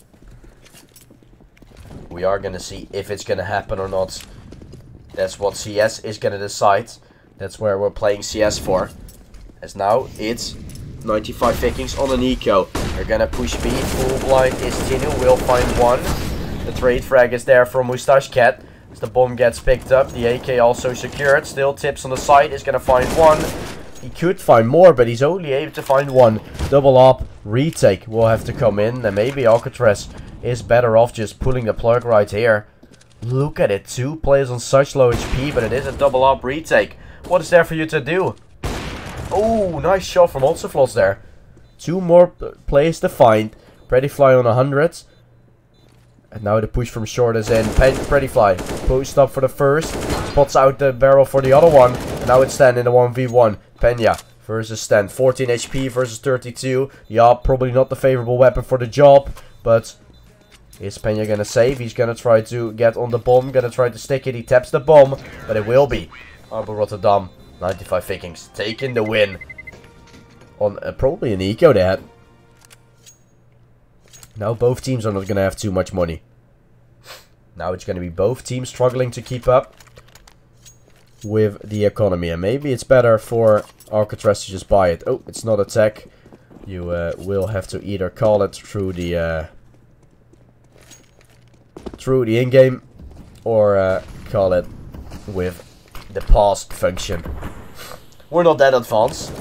We are gonna see if it's gonna happen or not. That's what CS is gonna decide. That's where we're playing CS for. As now it's 95Vikings on an eco. They're gonna push B. Full blind is Tinu. Will find one. The trade frag is there from Moustache Cat. As the bomb gets picked up, the AK also secured. Still Tips on the side is gonna find one. He could find more, but he's only able to find one. Double up, retake will have to come in, and maybe Alcatrazz is better off just pulling the plug right here. Look at it, 2 players on such low HP, but it is a double up retake. What is there for you to do? Oh, nice shot from Otseflot there. 2 more players to find. Prettyfly on 100. And now the push from short is in. Prettyfly post up for the first. spots out the barrel for the other one. And now it's Stan in the 1v1. Pena versus Stan. 14 HP versus 32. Yeah, probably not the favorable weapon for the job. But is Pena gonna save? He's gonna try to get on the bomb. Gonna try to stick it. He taps the bomb. But it will be Arbor Rotterdam. 95 Vikings taking the win. On probably an eco they had. Now both teams are not gonna have too much money. Now it's gonna be both teams struggling to keep up with the economy. And maybe it's better for Alcatrazz to just buy it. Oh, it's not a tech. You will have to either call it through the in-game or call it with the past function. We're not that advanced.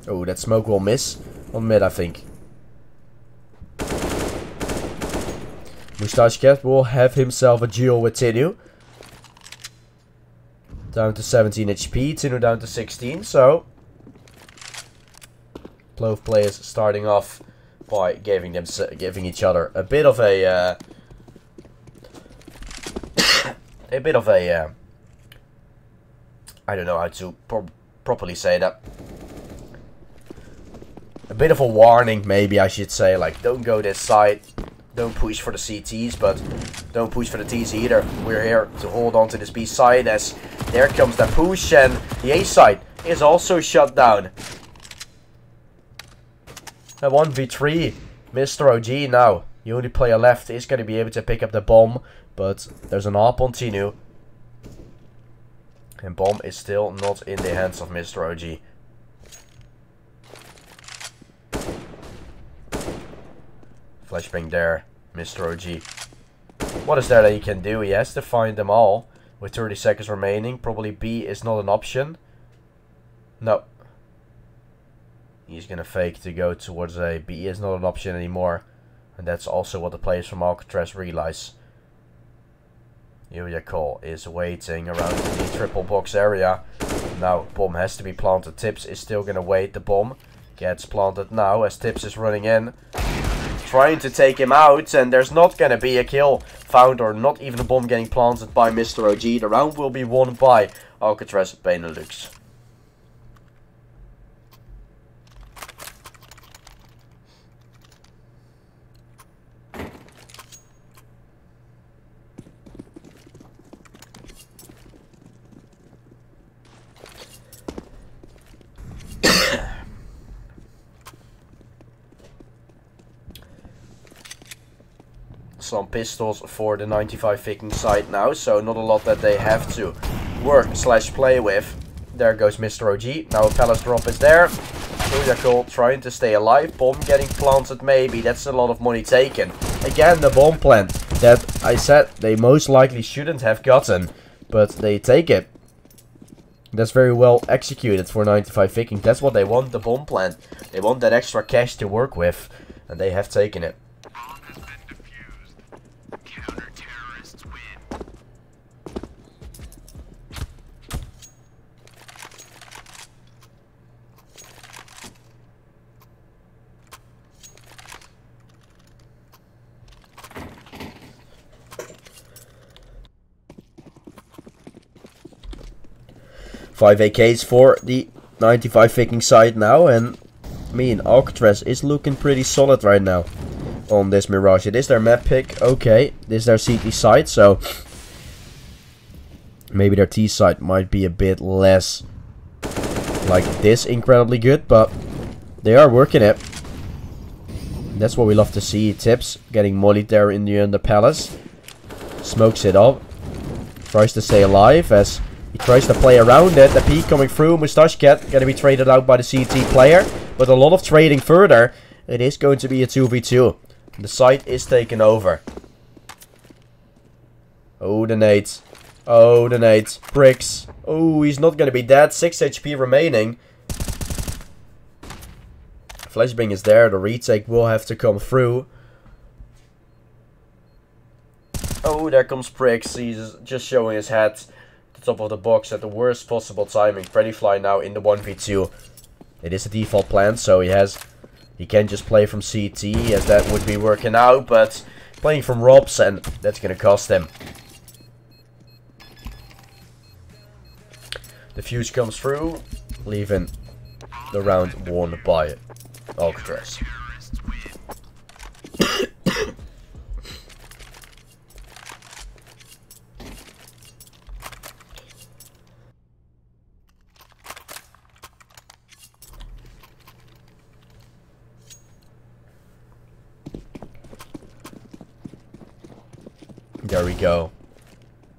Oh, that smoke will miss on mid, I think. Moustache Cat will have himself a duel with Tinu. Down to 17 HP, Tinu down to 16, so both players starting off by giving each other a bit of a I don't know how to properly say that. A bit of a warning, maybe I should say, like, don't go this side, don't push for the CTs, but don't push for the Ts either. We're here to hold on to this B side as there comes the push, and the A side is also shut down. A 1v3, Mr. OG now. The only player left is going to be able to pick up the bomb, but there's an AWP on Tinu. And bomb is still not in the hands of Mr. OG. Flashbang there, Mr. OG. What is there that he can do? He has to find them all. With 30 seconds remaining, probably B is not an option. No. He's gonna fake to go towards A. B is not an option anymore. And that's also what the players from Alcatrazz realize. Ilya Cole is waiting around the triple box area. Now, bomb has to be planted. Tips is still gonna wait. The bomb gets planted now as Tips is running in. Trying to take him out, and there's not gonna be a kill found, or not even a bomb getting planted by Mr. OG. The round will be won by Alcatrazz Benelux. Some pistols for the 95Vikings side now, so not a lot that they have to work / play with. There goes Mr. OG. Now a palace drop is there. Ilya trying to stay alive. Bomb getting planted maybe. That's a lot of money taken. Again, the bomb plant that I said they most likely shouldn't have gotten, but they take it. That's very well executed for 95Vikings. That's what they want, the bomb plant. They want that extra cash to work with, and they have taken it. 5 AKs for the 95Vikings side now, and I mean, Alcatrazz is looking pretty solid right now on this Mirage. It is their map pick, okay, this is their CT side, so maybe their T side might be a bit less like this incredibly good, but they are working it. That's what we love to see. Tips getting mollied there in the palace. Smokes it up. Tries to stay alive as he tries to play around it. The peek coming through. Moustache Cat gonna be traded out by the CT player. But a lot of trading further. It is going to be a 2v2. The site is taken over. Oh, the nades. Oh, the nades. Bricks. Oh, he's not gonna be dead. 6 HP remaining. Flashbang is there. The retake will have to come through. Oh, there comes Pricks. He's just showing his head at the top of the box at the worst possible timing. Freddy Fly now in the 1v2. It is a default plan, so he can just play from CT as that would be working out. But playing from Robs, and that's gonna cost him. The fuse comes through, leaving the round won by Alcatrazz. There we go.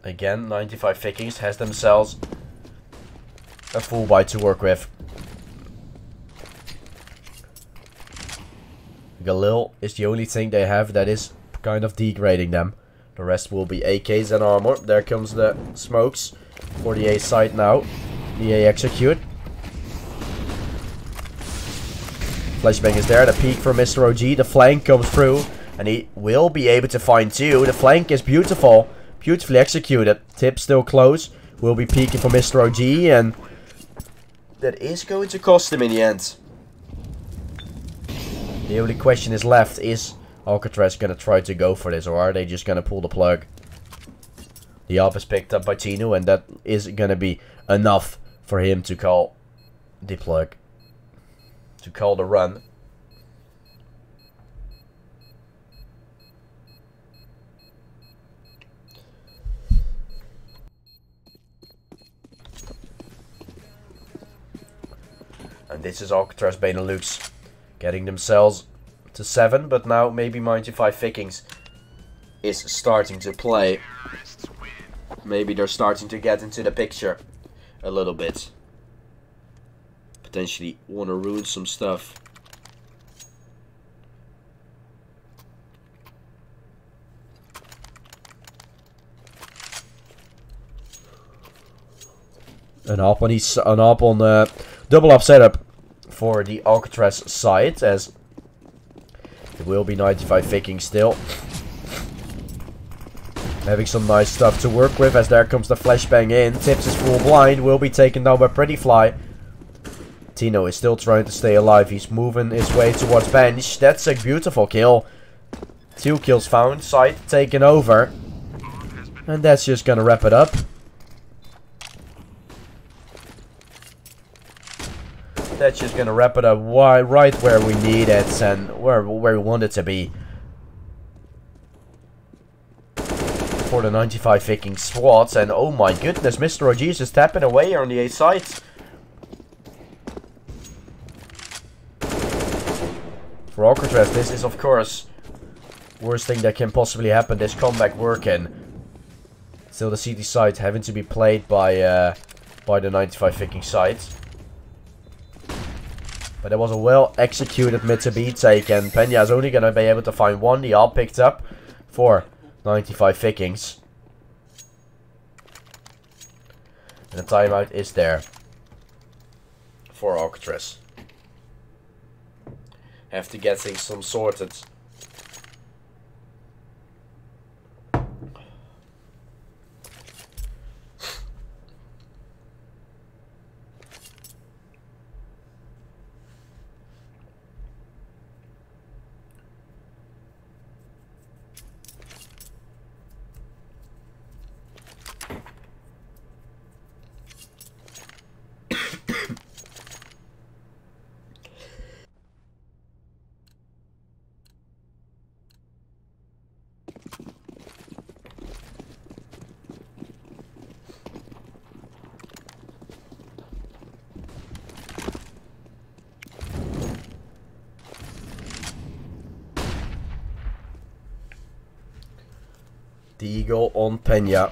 Again, 95Vikings has themselves a full buy to work with. Galil is the only thing they have that is kind of degrading them. The rest will be AKs and armor. There comes the smokes for the A side now. The A execute. Flashbang is there. The peek from Mr. OG. The flank comes through. And he will be able to find two. The flank is beautiful. Beautifully executed. Tip still close. Will be peeking for Mr. OG. And that is going to cost him in the end. The only question is left. Is Alcatrazz going to try to go for this? Or are they just going to pull the plug? The AWP is picked up by Tino. And that is going to be enough for him to call the plug. To call the run. And this is Alcatrazz Benelux getting themselves to 7, but now maybe 95Vikings is starting to play. Maybe they're starting to get into the picture a little bit. Potentially want to ruin some stuff. An up on double up setup for the Alcatrazz side, as it will be 95Vikings still. Having some nice stuff to work with, as there comes the flashbang in. Tips is full blind, will be taken down by Pretty Fly. Tino is still trying to stay alive. He's moving his way towards bench. That's a beautiful kill. 2 kills found, side taken over. And that's just gonna wrap it up. That's just gonna wrap it up right where we need it and where we want it to be. For the 95Viking squads, and oh my goodness, Mr. OG is just tapping away on the A side. For Alcatrazz, this is of course worst thing that can possibly happen. This comeback working. Still the CT side having to be played by the 95Viking side. But there was a well executed mid to B take, and Pena is only going to be able to find one. The all picked up for 95Vikings. And the timeout is there for Alcatrazz. Have to get things some sorted. The eagle on Pena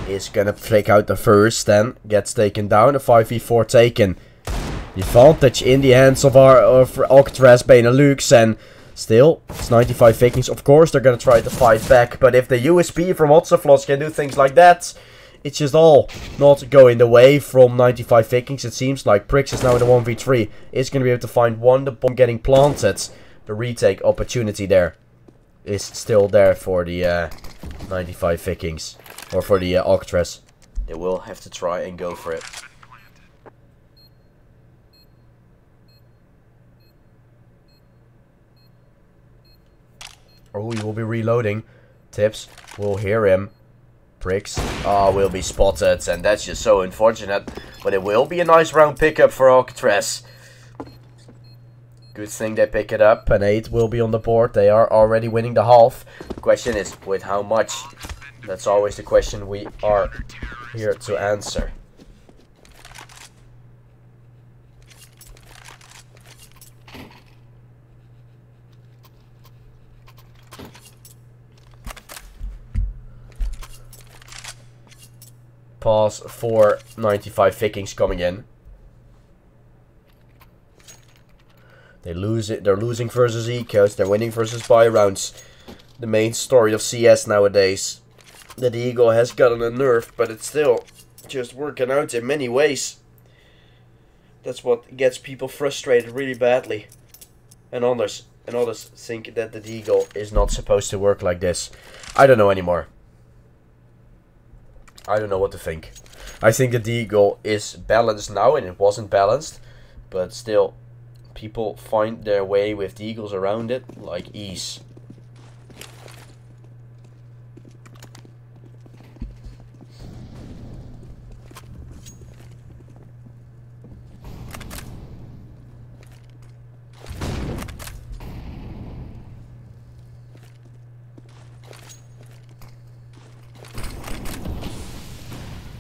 is gonna flick out the first, then gets taken down. A 5v4 taken. The advantage in the hands of Alcatrazz Benelux, and still it's 95Vikings. Of course they're gonna try to fight back, but if the USP from Otseflos can do things like that, it's just all not going the way from 95Vikings. It seems like Prix is now in the 1v3. Is gonna be able to find one. The bomb getting planted. The retake opportunity there is still there for the 95Vikings, or for the Alcatrazz. They will have to try and go for it. Oh, he will be reloading. Tips will hear him. Pricks. Oh, will be spotted. And that's just so unfortunate. But it will be a nice round pickup for Alcatrazz. Good thing they pick it up. An 8 will be on the board. They are already winning the half. The question is, with how much? That's always the question we are here to answer. Pause for 95Vikings coming in. They lose it. They're losing versus Ecos. They're winning versus buy rounds. The main story of CS nowadays. That the Eagle has gotten a nerf, but it's still just working out in many ways. That's what gets people frustrated really badly. And others think that the Eagle is not supposed to work like this. I don't know anymore. I don't know what to think. I think the Deagle is balanced now, and it wasn't balanced. But still, people find their way with Deagles around it like ease.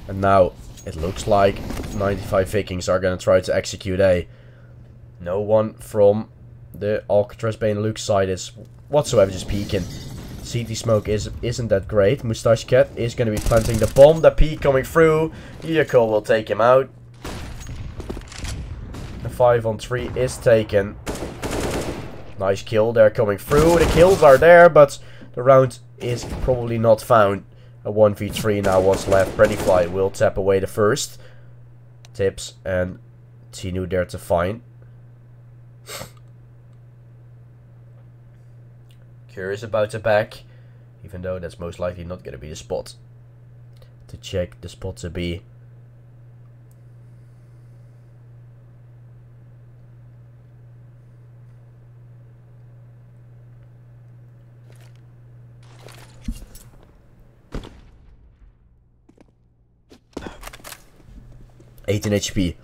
And now it looks like 95Vikings are going to try to execute A. No one from the Alcatrazz Benelux side is whatsoever just peeking. CT smoke isn't that great. Moustache Cat is going to be planting the bomb. The peek coming through. Vehicle will take him out. The 5-on-3 is taken. Nice kill there coming through. The kills are there, but the round is probably not found. A 1v3 now what's left. Prettyfly will tap away the first. Tips and Tinu there to find. Curious about the back. Even though that's most likely not going to be the spot. To check the spot to be. (18 HP)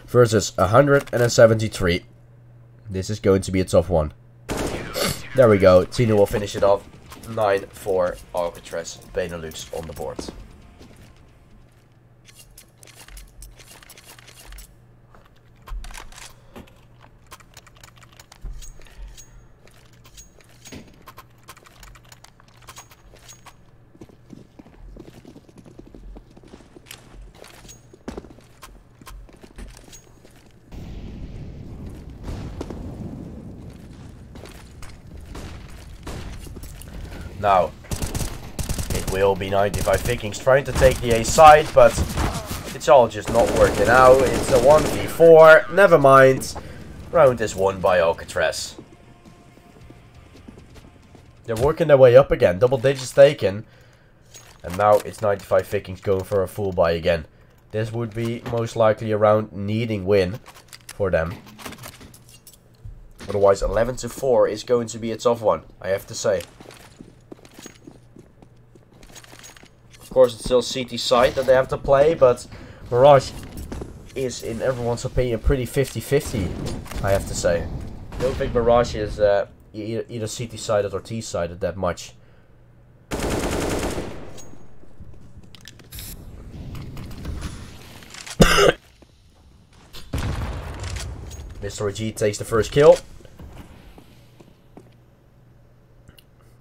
versus 173. This is going to be a tough one. There we go. Tino will finish it off. 9-4 Alcatrazz Benelux on the board. Now, it will be 95Vikings trying to take the A side, but it's all just not working out. It's a 1v4. Never mind. Round is won by Alcatrazz. They're working their way up again. Double digits taken. And now it's 95Vikings going for a full buy again. This would be most likely a round needing win for them. Otherwise, 11-4 is going to be a tough one, I have to say. Of course, it's still CT side that they have to play, but Mirage is, in everyone's opinion, pretty 50-50, I have to say. I don't think Mirage is either CT sided or T sided that much. Mr. G takes the first kill.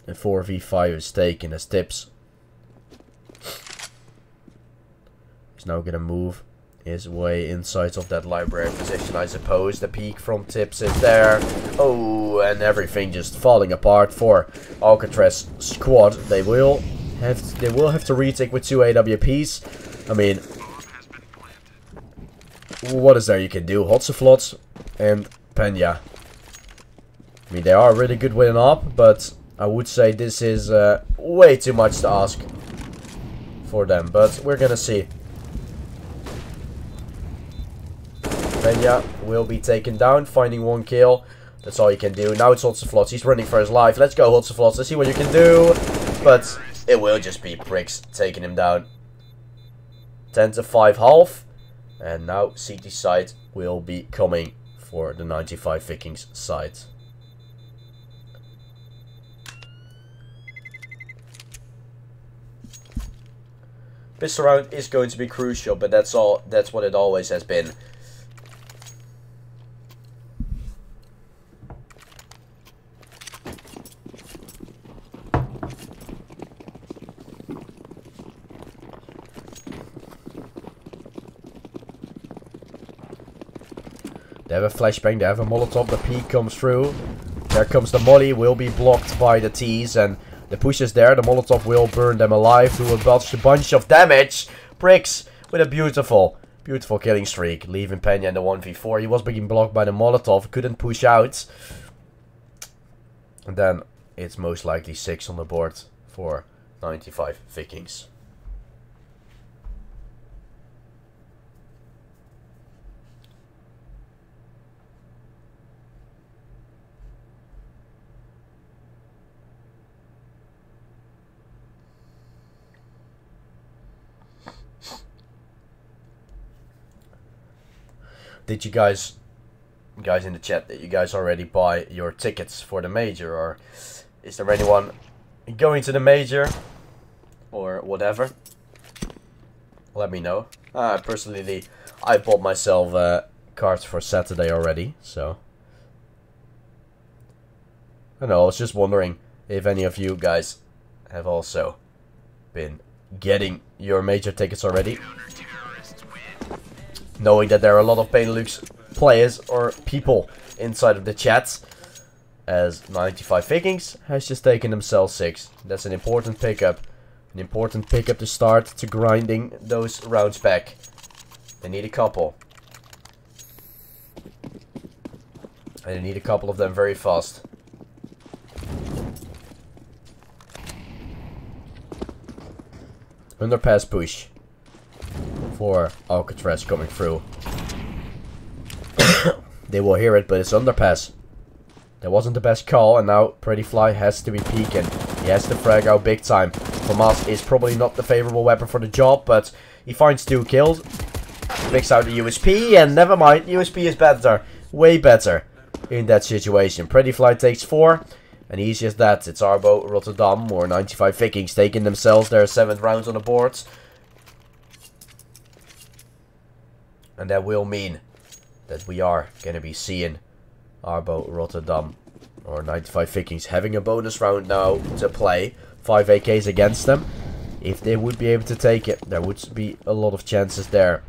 And 4v5 is taken as Tips. He's now gonna move his way inside of that library position, I suppose. The peek from Tips is there. Oh, and everything just falling apart for Alcatrazz squad. They will have to retake with 2 AWPs. I mean, what is there you can do? Hotseflot and Pena. I mean, they are really good with an op, but I would say this is way too much to ask for them. But we're gonna see. Pena will be taken down, finding 1 kill. That's all you can do. Now it's Hotseflots. He's running for his life. Let's go, Hotseflots. Let's see what you can do. But it will just be Bricks taking him down. 10 to 5 half. And now CT side will be coming for the 95 Vikings side. Pistol round is going to be crucial, but that's what it always has been. They have a flashbang, they have a Molotov, the peek comes through. There comes the molly, will be blocked by the T's, and the push is there. The Molotov will burn them alive, do a bunch of damage. Bricks with a beautiful killing streak, leaving Pena in the 1v4. He was being blocked by the Molotov, couldn't push out. And then it's most likely 6 on the board for 95 Vikings. Did you guys in the chat, did you guys already buy your tickets for the major, or is there anyone going to the major or whatever? Let me know. Personally, I bought myself cards for Saturday already, so I don't know. I was just wondering if any of you guys have also been getting your major tickets already. Knowing that there are a lot of Benelux players or people inside of the chat, as 95 Vikings has just taken themselves 6. That's an important pickup. An important pickup to start to grinding those rounds back. They need a couple. And they need a couple of them very fast. Underpass push for Alcatrazz coming through. They will hear it, but it's underpass. That wasn't the best call, and now Pretty Fly has to be peeking. He has to frag out big time. Famas is probably not the favorable weapon for the job, but he finds 2 kills. Picks out the USP, and never mind, USP is better. Way better in that situation. Pretty Fly takes 4, and easy as that. It's Arbo, Rotterdam, or 95 Vikings taking themselves their 7th rounds on the board. And that will mean that we are going to be seeing Arbo, Rotterdam, or 95 Vikings having a bonus round now to play. 5 AKs against them. If they would be able to take it, there would be a lot of chances there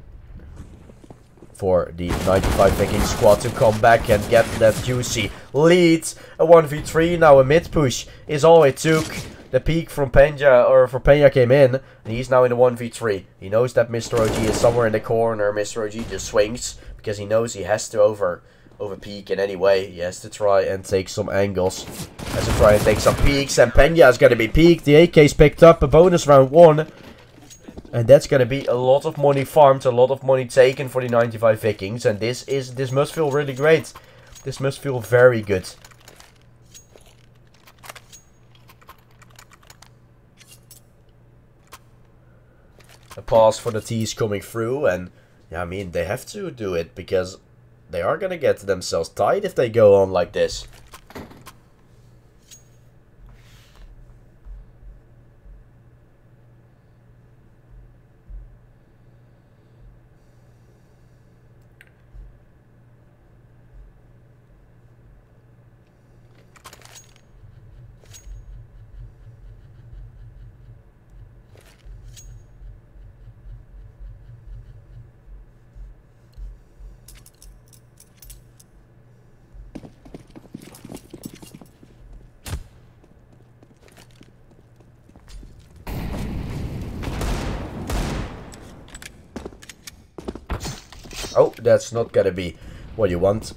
for the 95 Vikings squad to come back and get that juicy lead. A 1v3, now a mid push is all it took. The peak from Pena came in, and he's now in the 1v3. He knows that Mr. OG is somewhere in the corner. Mr. OG just swings, because he knows he has to over peek in any way. He has to try and take some angles. Has to try and take some peeks, and Pena is going to be peaked. The AK's picked up, a bonus round 1. And that's going to be a lot of money farmed, a lot of money taken for the 95 Vikings. And this must feel really great. This must feel very good. A pass for the T's coming through, and yeah, I mean, they have to do it because they are gonna get themselves tied if they go on like this. Oh, that's not gonna be what you want.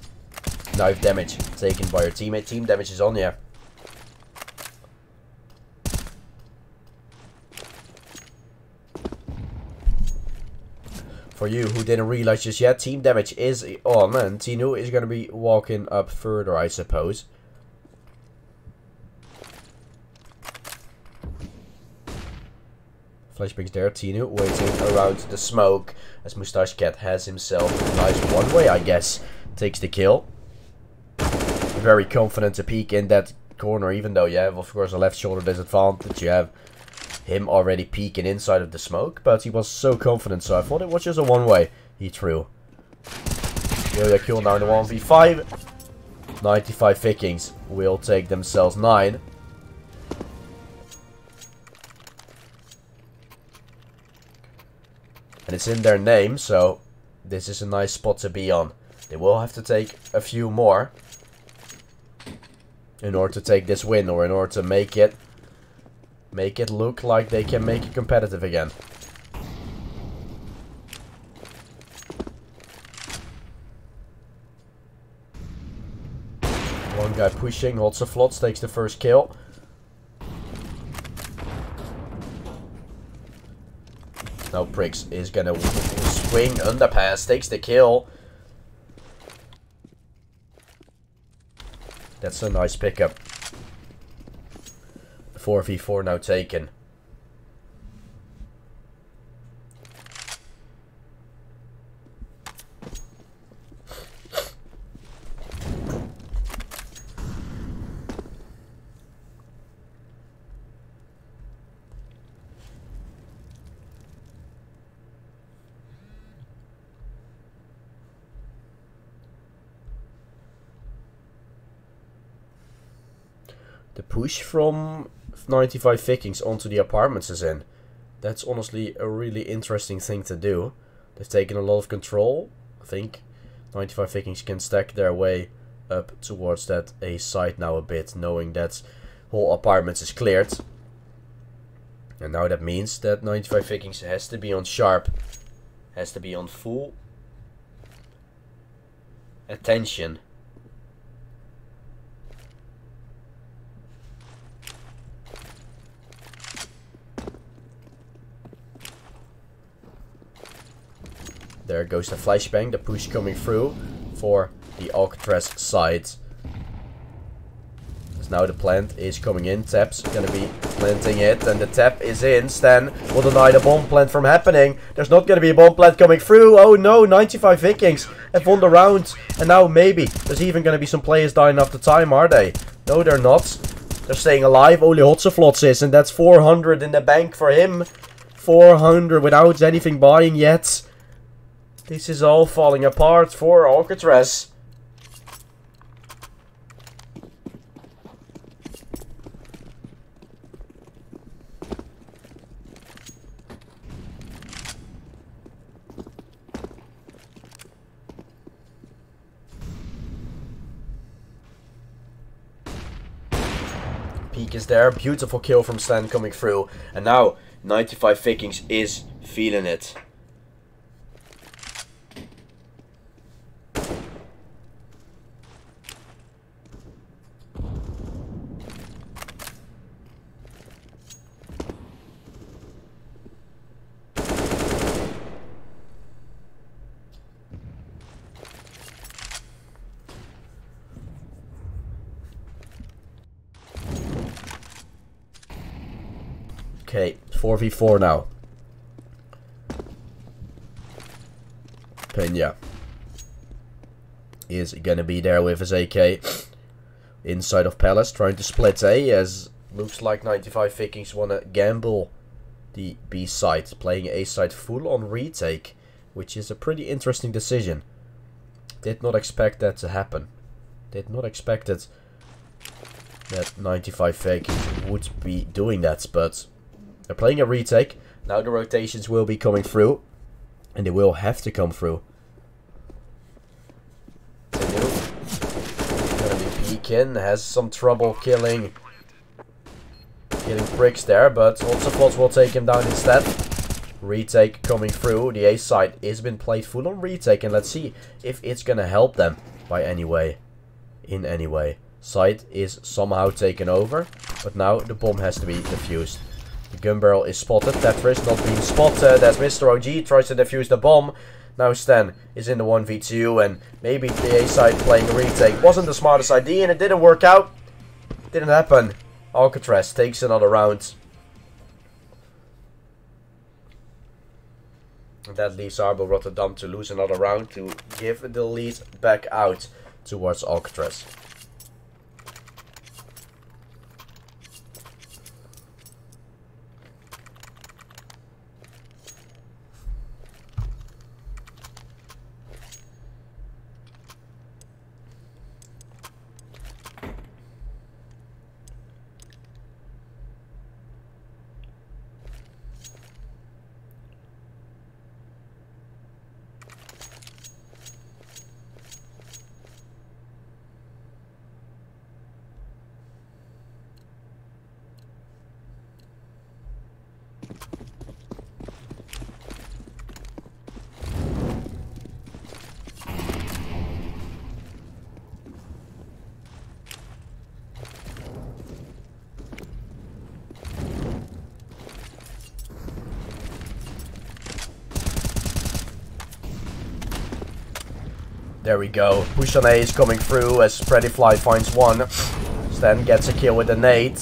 Knife damage taken by your teammate. Team damage is on, yeah. For you who didn't realize just yet, team damage is on, and Tinu is going to be walking up further, I suppose. Flashbang's there, Tinu waiting around the smoke as Moustache Cat has himself a nice one-way, I guess. Takes the kill. Very confident to peek in that corner, even though you have, of course, a left shoulder disadvantage. You have him already peeking inside of the smoke, but he was so confident, so I thought it was just a one-way he threw. Yo-yo kill now in the 1v5. 95 Vikings will take themselves 9. And it's in their name, so this is a nice spot to be on. They will have to take a few more in order to take this win, or in order to make it look like they can make it competitive again. One guy pushing, Hotsaflots takes the first kill. Now Prix is gonna swing underpass, takes the kill. That's a nice pickup. 4v4 now taken. The push from 95 Vikings onto the apartments is in. That's honestly a really interesting thing to do. They've taken a lot of control. I think 95 Vikings can stack their way up towards that A site now a bit, knowing that whole apartments is cleared. And now that means that 95 Vikings has to be on sharp. Has to be on full attention. There goes the flashbang, the push coming through for the Alcatrazz side. As now the plant is coming in, Tap's gonna be planting it, and the tap is in. Stan will deny the bomb plant from happening. There's not gonna be a bomb plant coming through. Oh no, 95 Vikings have won the round, and now maybe there's even gonna be some players dying after time, are they? No, they're not. They're staying alive. Only Hotsaflots is, and that's 400 in the bank for him. 400 without anything buying yet. This is all falling apart for Alcatrazz. Peak is there. Beautiful kill from Stan coming through. And now 95 Vikings is feeling it. Okay, 4v4 now. Pena is gonna be there with his AK inside of Palace, trying to split A, as looks like 95 Vikings wanna gamble the B side, playing A side full on retake, which is a pretty interesting decision. Did not expect that to happen. Did not expect it that 95 Vikings would be doing that, but they're playing a retake. Now the rotations will be coming through. And they will have to come through. Gonna be peeking. Has some trouble killing bricks there. But Hotsaflots will take him down instead. Retake coming through. The A side has been played full on retake. And let's see if it's gonna help them by any way. In any way. Side is somehow taken over. But now the bomb has to be defused. The gun barrel is spotted. Tetris not being spotted as Mr. OG tries to defuse the bomb. Now Sten is in the 1v2 and maybe the A side playing a retake wasn't the smartest idea and it didn't work out. Didn't happen. Alcatrazz takes another round. And that leaves Arbo Rotterdam to lose another round to give the lead back out towards Alcatrazz. There we go. Push on A is coming through as Freddyfly finds one. Stan gets a kill with a nade.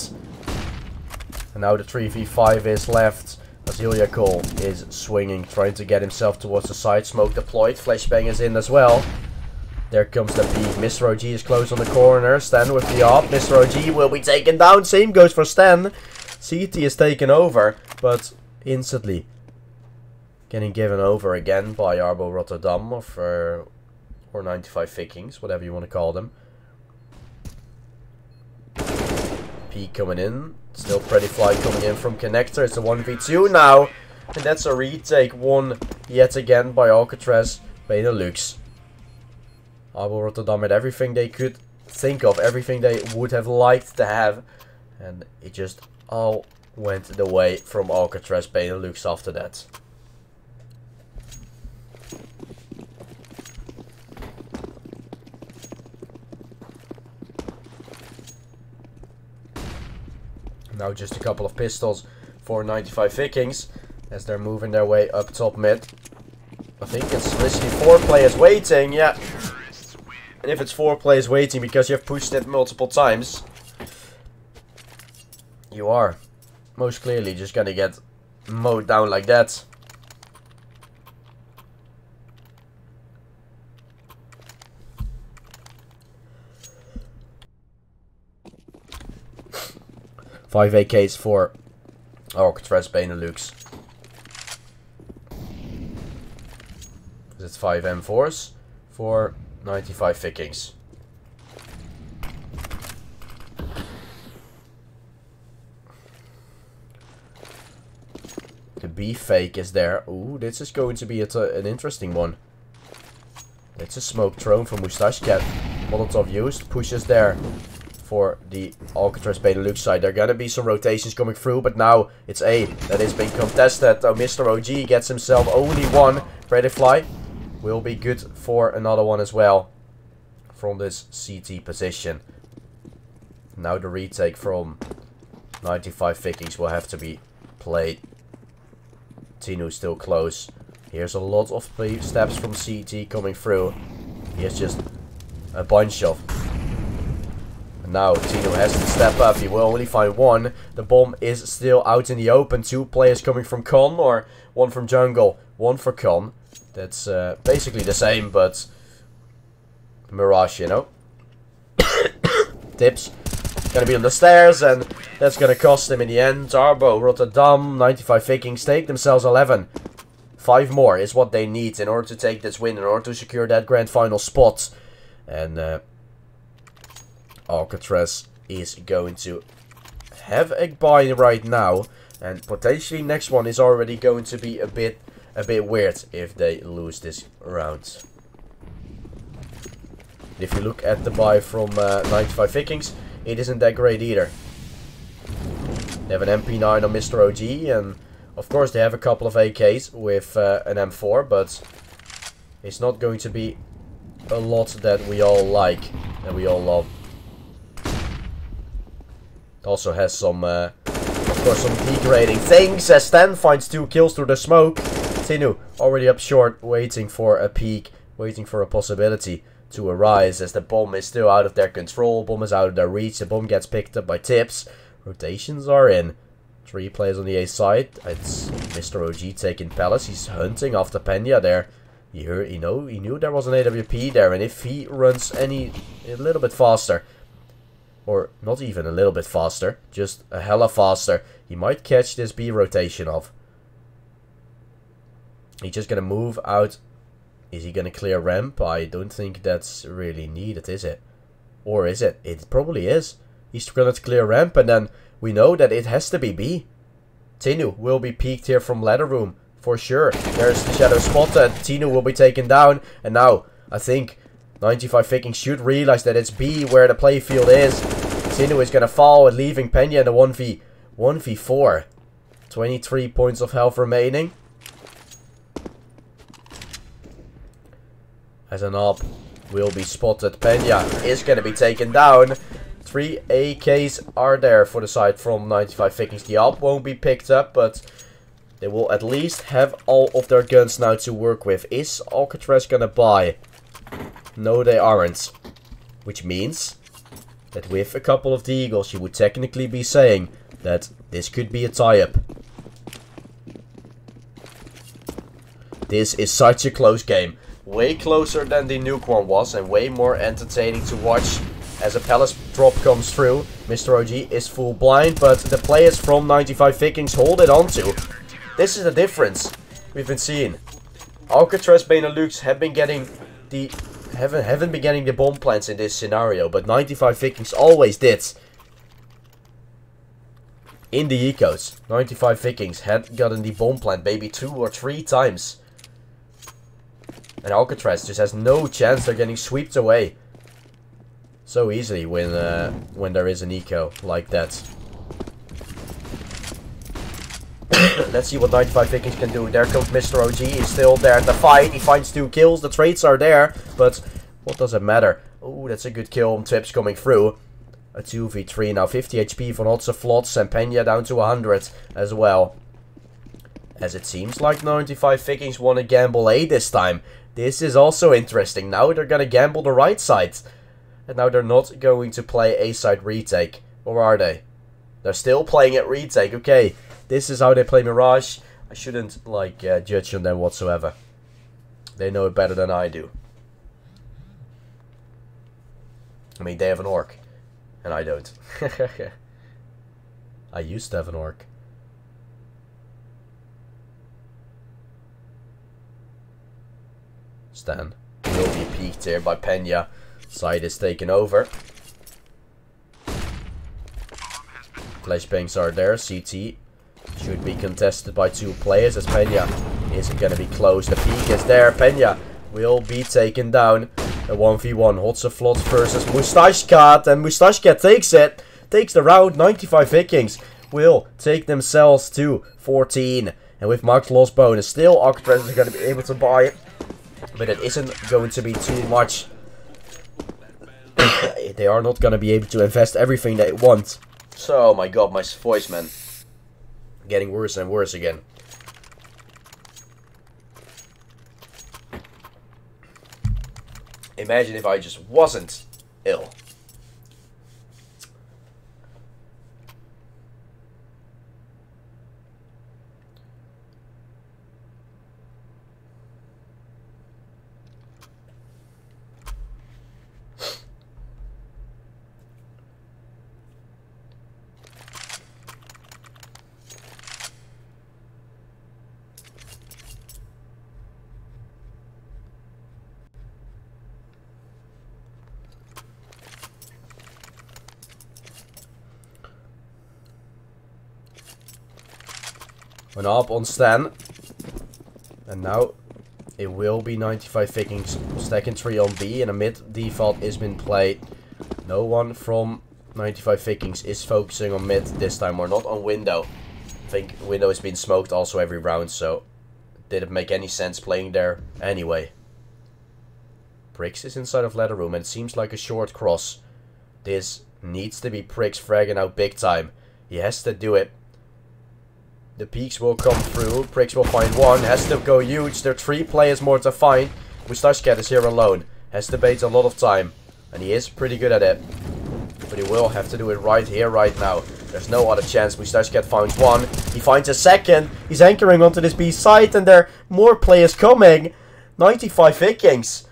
And now the 3v5 is left. Azealia Cole is swinging, trying to get himself towards the side. Smoke deployed. Flashbang is in as well. There comes the peek. Mr. OG is close on the corner. Stan with the op. Mr. OG will be taken down. Same goes for Stan. CT is taken over, but instantly getting given over again by Arbo Rotterdam or 95Vikings, whatever you want to call them. Peek coming in. Still Freddyfly coming in from Connector. It's a 1v2 now. And that's a retake won yet again by Alcatrazz Benelux. Arbo Rotterdam had everything they could think of. Everything they would have liked to have. And it just all went the way from Alcatrazz Benelux after that. Now just a couple of pistols for 95Vikings as they're moving their way up top mid. I think it's literally 4 players waiting, yeah. And if it's 4 players waiting because you have pushed it multiple times, you are most clearly just gonna get mowed down like that. Five AKs for Alcatrazz Benelux. It's 5 M4s for 95Vikings. The B fake is there. Ooh, this is going to be an interesting one. It's a smoke thrown from Moustache Cat. Molotov used. Pushes there for the Alcatrazz Benelux side. There are gonna be some rotations coming through, but now it's A that is being contested. Oh, Mr. OG gets himself only one. Freddyfly will be good for another one as well from this CT position. Now the retake from 95Vikings will have to be played. Tinu's still close. Here's a lot of steps from CT coming through. Here's just a bunch of. Now Tino has to step up. He will only find one. The bomb is still out in the open. 2 players coming from Con, or 1 from jungle, 1 for Con. That's basically the same, but Mirage, you know. Tips. Gonna be on the stairs, and that's gonna cost him in the end. Arbo Rotterdam, 95Vikings take themselves 11. 5 more is what they need in order to take this win, in order to secure that grand final spot. And Alcatrazz is going to have a buy right now, and potentially next one is already going to be a bit weird if they lose this round. If you look at the buy from 95Vikings, it isn't that great either. They have an MP9 on Mr. OG, and of course they have a couple of AKs with an M4, but it's not going to be a lot that we all like and we all love. It also has some for some degrading things as Stan finds 2 kills through the smoke. Tinu already up short, waiting for a peek, waiting for a possibility to arise as the bomb is still out of their control. Bomb is out of their reach. The bomb gets picked up by Tips. Rotations are in. 3 players on the A side. It's Mr. OG taking Palace. He's hunting after Pena there. He knew there was an AWP there, and if he runs a little bit faster, or not even a little bit faster, just a hella faster, he might catch this B rotation off. He's just gonna move out. Is he gonna clear ramp? I don't think that's really needed, is it? Or is it? It probably is. He's gonna clear ramp, and then we know that it has to be B. Tinu will be peeked here from ladder room, for sure. There's the shadow spotted. Tinu will be taken down, and now I think 95Vikings should realize that it's B where the playfield is. Tinu is gonna fall, and leaving Pena in the 1v4. 23 points of health remaining. As an op will be spotted. Pena is going to be taken down. 3 AKs are there for the side from 95Vikings. The op won't be picked up, but they will at least have all of their guns now to work with. Is Alcatrazz going to buy? No, they aren't. Which means that with a couple of the Eagles, you would technically be saying that this could be a tie-up. This is such a close game. Way closer than the nuke one was, and way more entertaining to watch as a Palace drop comes through. Mr. OG is full blind, but the players from 95Vikings hold it onto. This is the difference we've been seeing. Alcatrazz, Benelux haven't been getting the bomb plants in this scenario, but 95Vikings always did. In the ecos, 95Vikings had gotten the bomb plant maybe 2 or 3 times. And Alcatrazz just has no chance. They're getting swept away so easily when there is an eco like that. Let's see what 95Vikings can do. There comes Mr. OG. He's still there in the fight. He finds 2 kills. The trades are there, but what does it matter? Oh, that's a good kill on Tips coming through. A 2v3 now. 50 HP for lots of flots, and Pena down to 100 as well. As it seems like 95Vikings want to gamble A this time. This is also interesting. Now they're going to gamble the right side. And now they're not going to play A side retake. Or are they? They're still playing at retake. Okay, this is how they play Mirage. I shouldn't judge on them whatsoever. They know it better than I do. I mean, they have an orc. And I don't. I used to have an orc. Stan will be peeked here by Pena. Side is taken over. Flashbangs are there. CT should be contested by 2 players as Pena isn't going to be close. The peek is there. Pena will be taken down. A 1v1. Hotsaflot versus Mustashkat. And Mustashkat takes it. Takes the round. 95Vikings will take themselves to 14. And with Max loss bonus, still Alcatrazz is going to be able to buy it. But it isn't going to be too much. They are not going to be able to invest everything they want. So, my god, my voice, man. Getting worse and worse again. Imagine if I just wasn't ill. An up on Stan. And now it will be 95Vikings stacking 3 on B. And a mid default has been played. No one from 95Vikings is focusing on mid this time, or not on window. I think window has been smoked also every round, so it didn't make any sense playing there anyway. Prix is inside of ladder room and it seems like a short cross. This needs to be Prix fragging out big time. He has to do it. The peaks will come through. Pricks will find one. Has to go huge. There are 3 players more to find. Moustachecat is here alone. Has to bait a lot of time. And he is pretty good at it. But he will have to do it right here, right now. There's no other chance. Moustachecat finds one. He finds a second. He's anchoring onto this B side. And there are more players coming. 95Vikings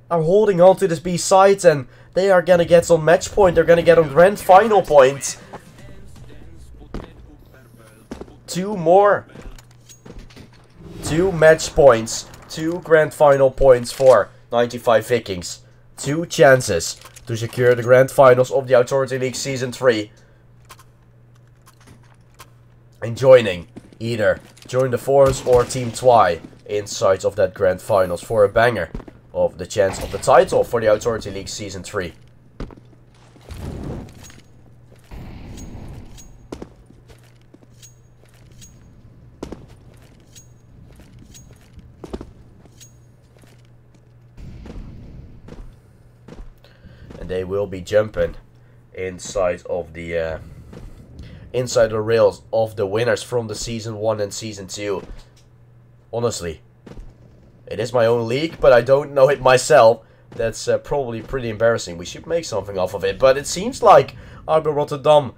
are holding on to this B side. And they are going to get on match point. They're going to get on grand final point. 2 more. 2 match points. 2 grand final points for 95Vikings. 2 chances to secure the grand finals of the Authority League Season 3. And joining either Join the Force or Team Twy inside of that grand finals for a banger of the chance of the title for the Authority League Season 3. And they will be jumping inside of the rails of the winners from the Season 1 and Season 2. Honestly, it is my own league, but I don't know it myself. That's probably pretty embarrassing. We should make something off of it. But it seems like RB Rotterdam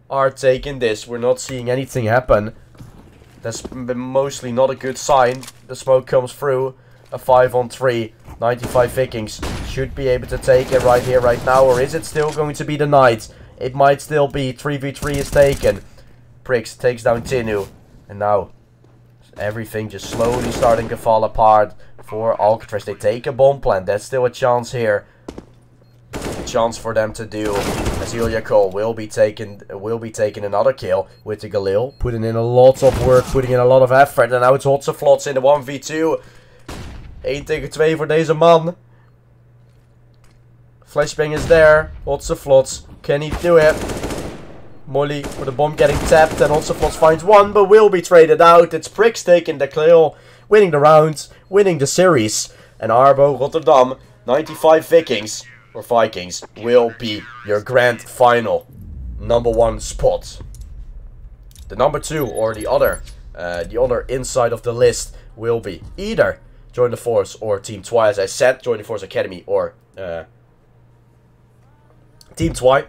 are taking this. We're not seeing anything happen. That's mostly not a good sign. The smoke comes through. A 5-on-3. 95Vikings should be able to take it right here, right now. Or is it still going to be the night? It might still be. 3v3 is taken. Pricks takes down Tinu. And now everything just slowly starting to fall apart for Alcatrazz. They take a bomb plant. That's still a chance here. A chance for them to do. Azealia Cole will be taking another kill with the Galil. Putting in a lot of work, putting in a lot of effort. En now it's Hotseflots in the 1v2. 1 tegen 2 voor deze man. Flashbang is there. Hotseflots. Can he do it? Molly for the bomb getting tapped. And Hotseflots finds one, but will be traded out. It's Pricks taking the kill. Winning the round. Winning the series. And Arbo Rotterdam, 95Vikings, or Vikings, will be your grand final #1 spot. The #2 or the other inside of the list will be either Join the Force or Team Twy. As I said, Join the Force Academy or Team Twy.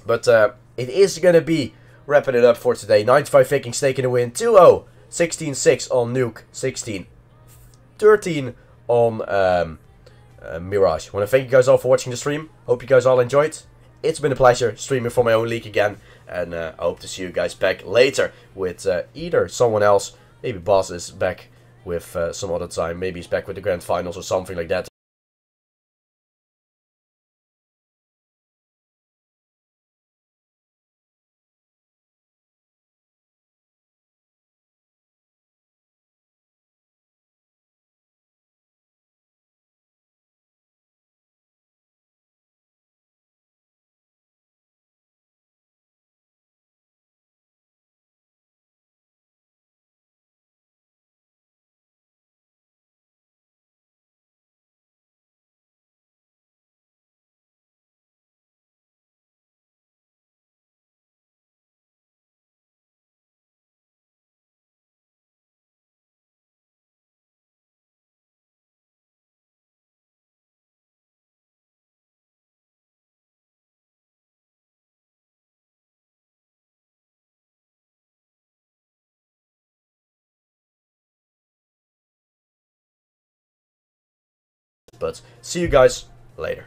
But it is going to be wrapping it up for today. 95Vikings taking the win 2-0. 16-6 on Nuke. 16-13 on Mirage. I want to thank you guys all for watching the stream. Hope you guys all enjoyed. It's been a pleasure streaming for my own league again. And I hope to see you guys back later with either someone else. Maybe Boss is back with some other time. Maybe he's back with the grand finals or something like that. But see you guys later.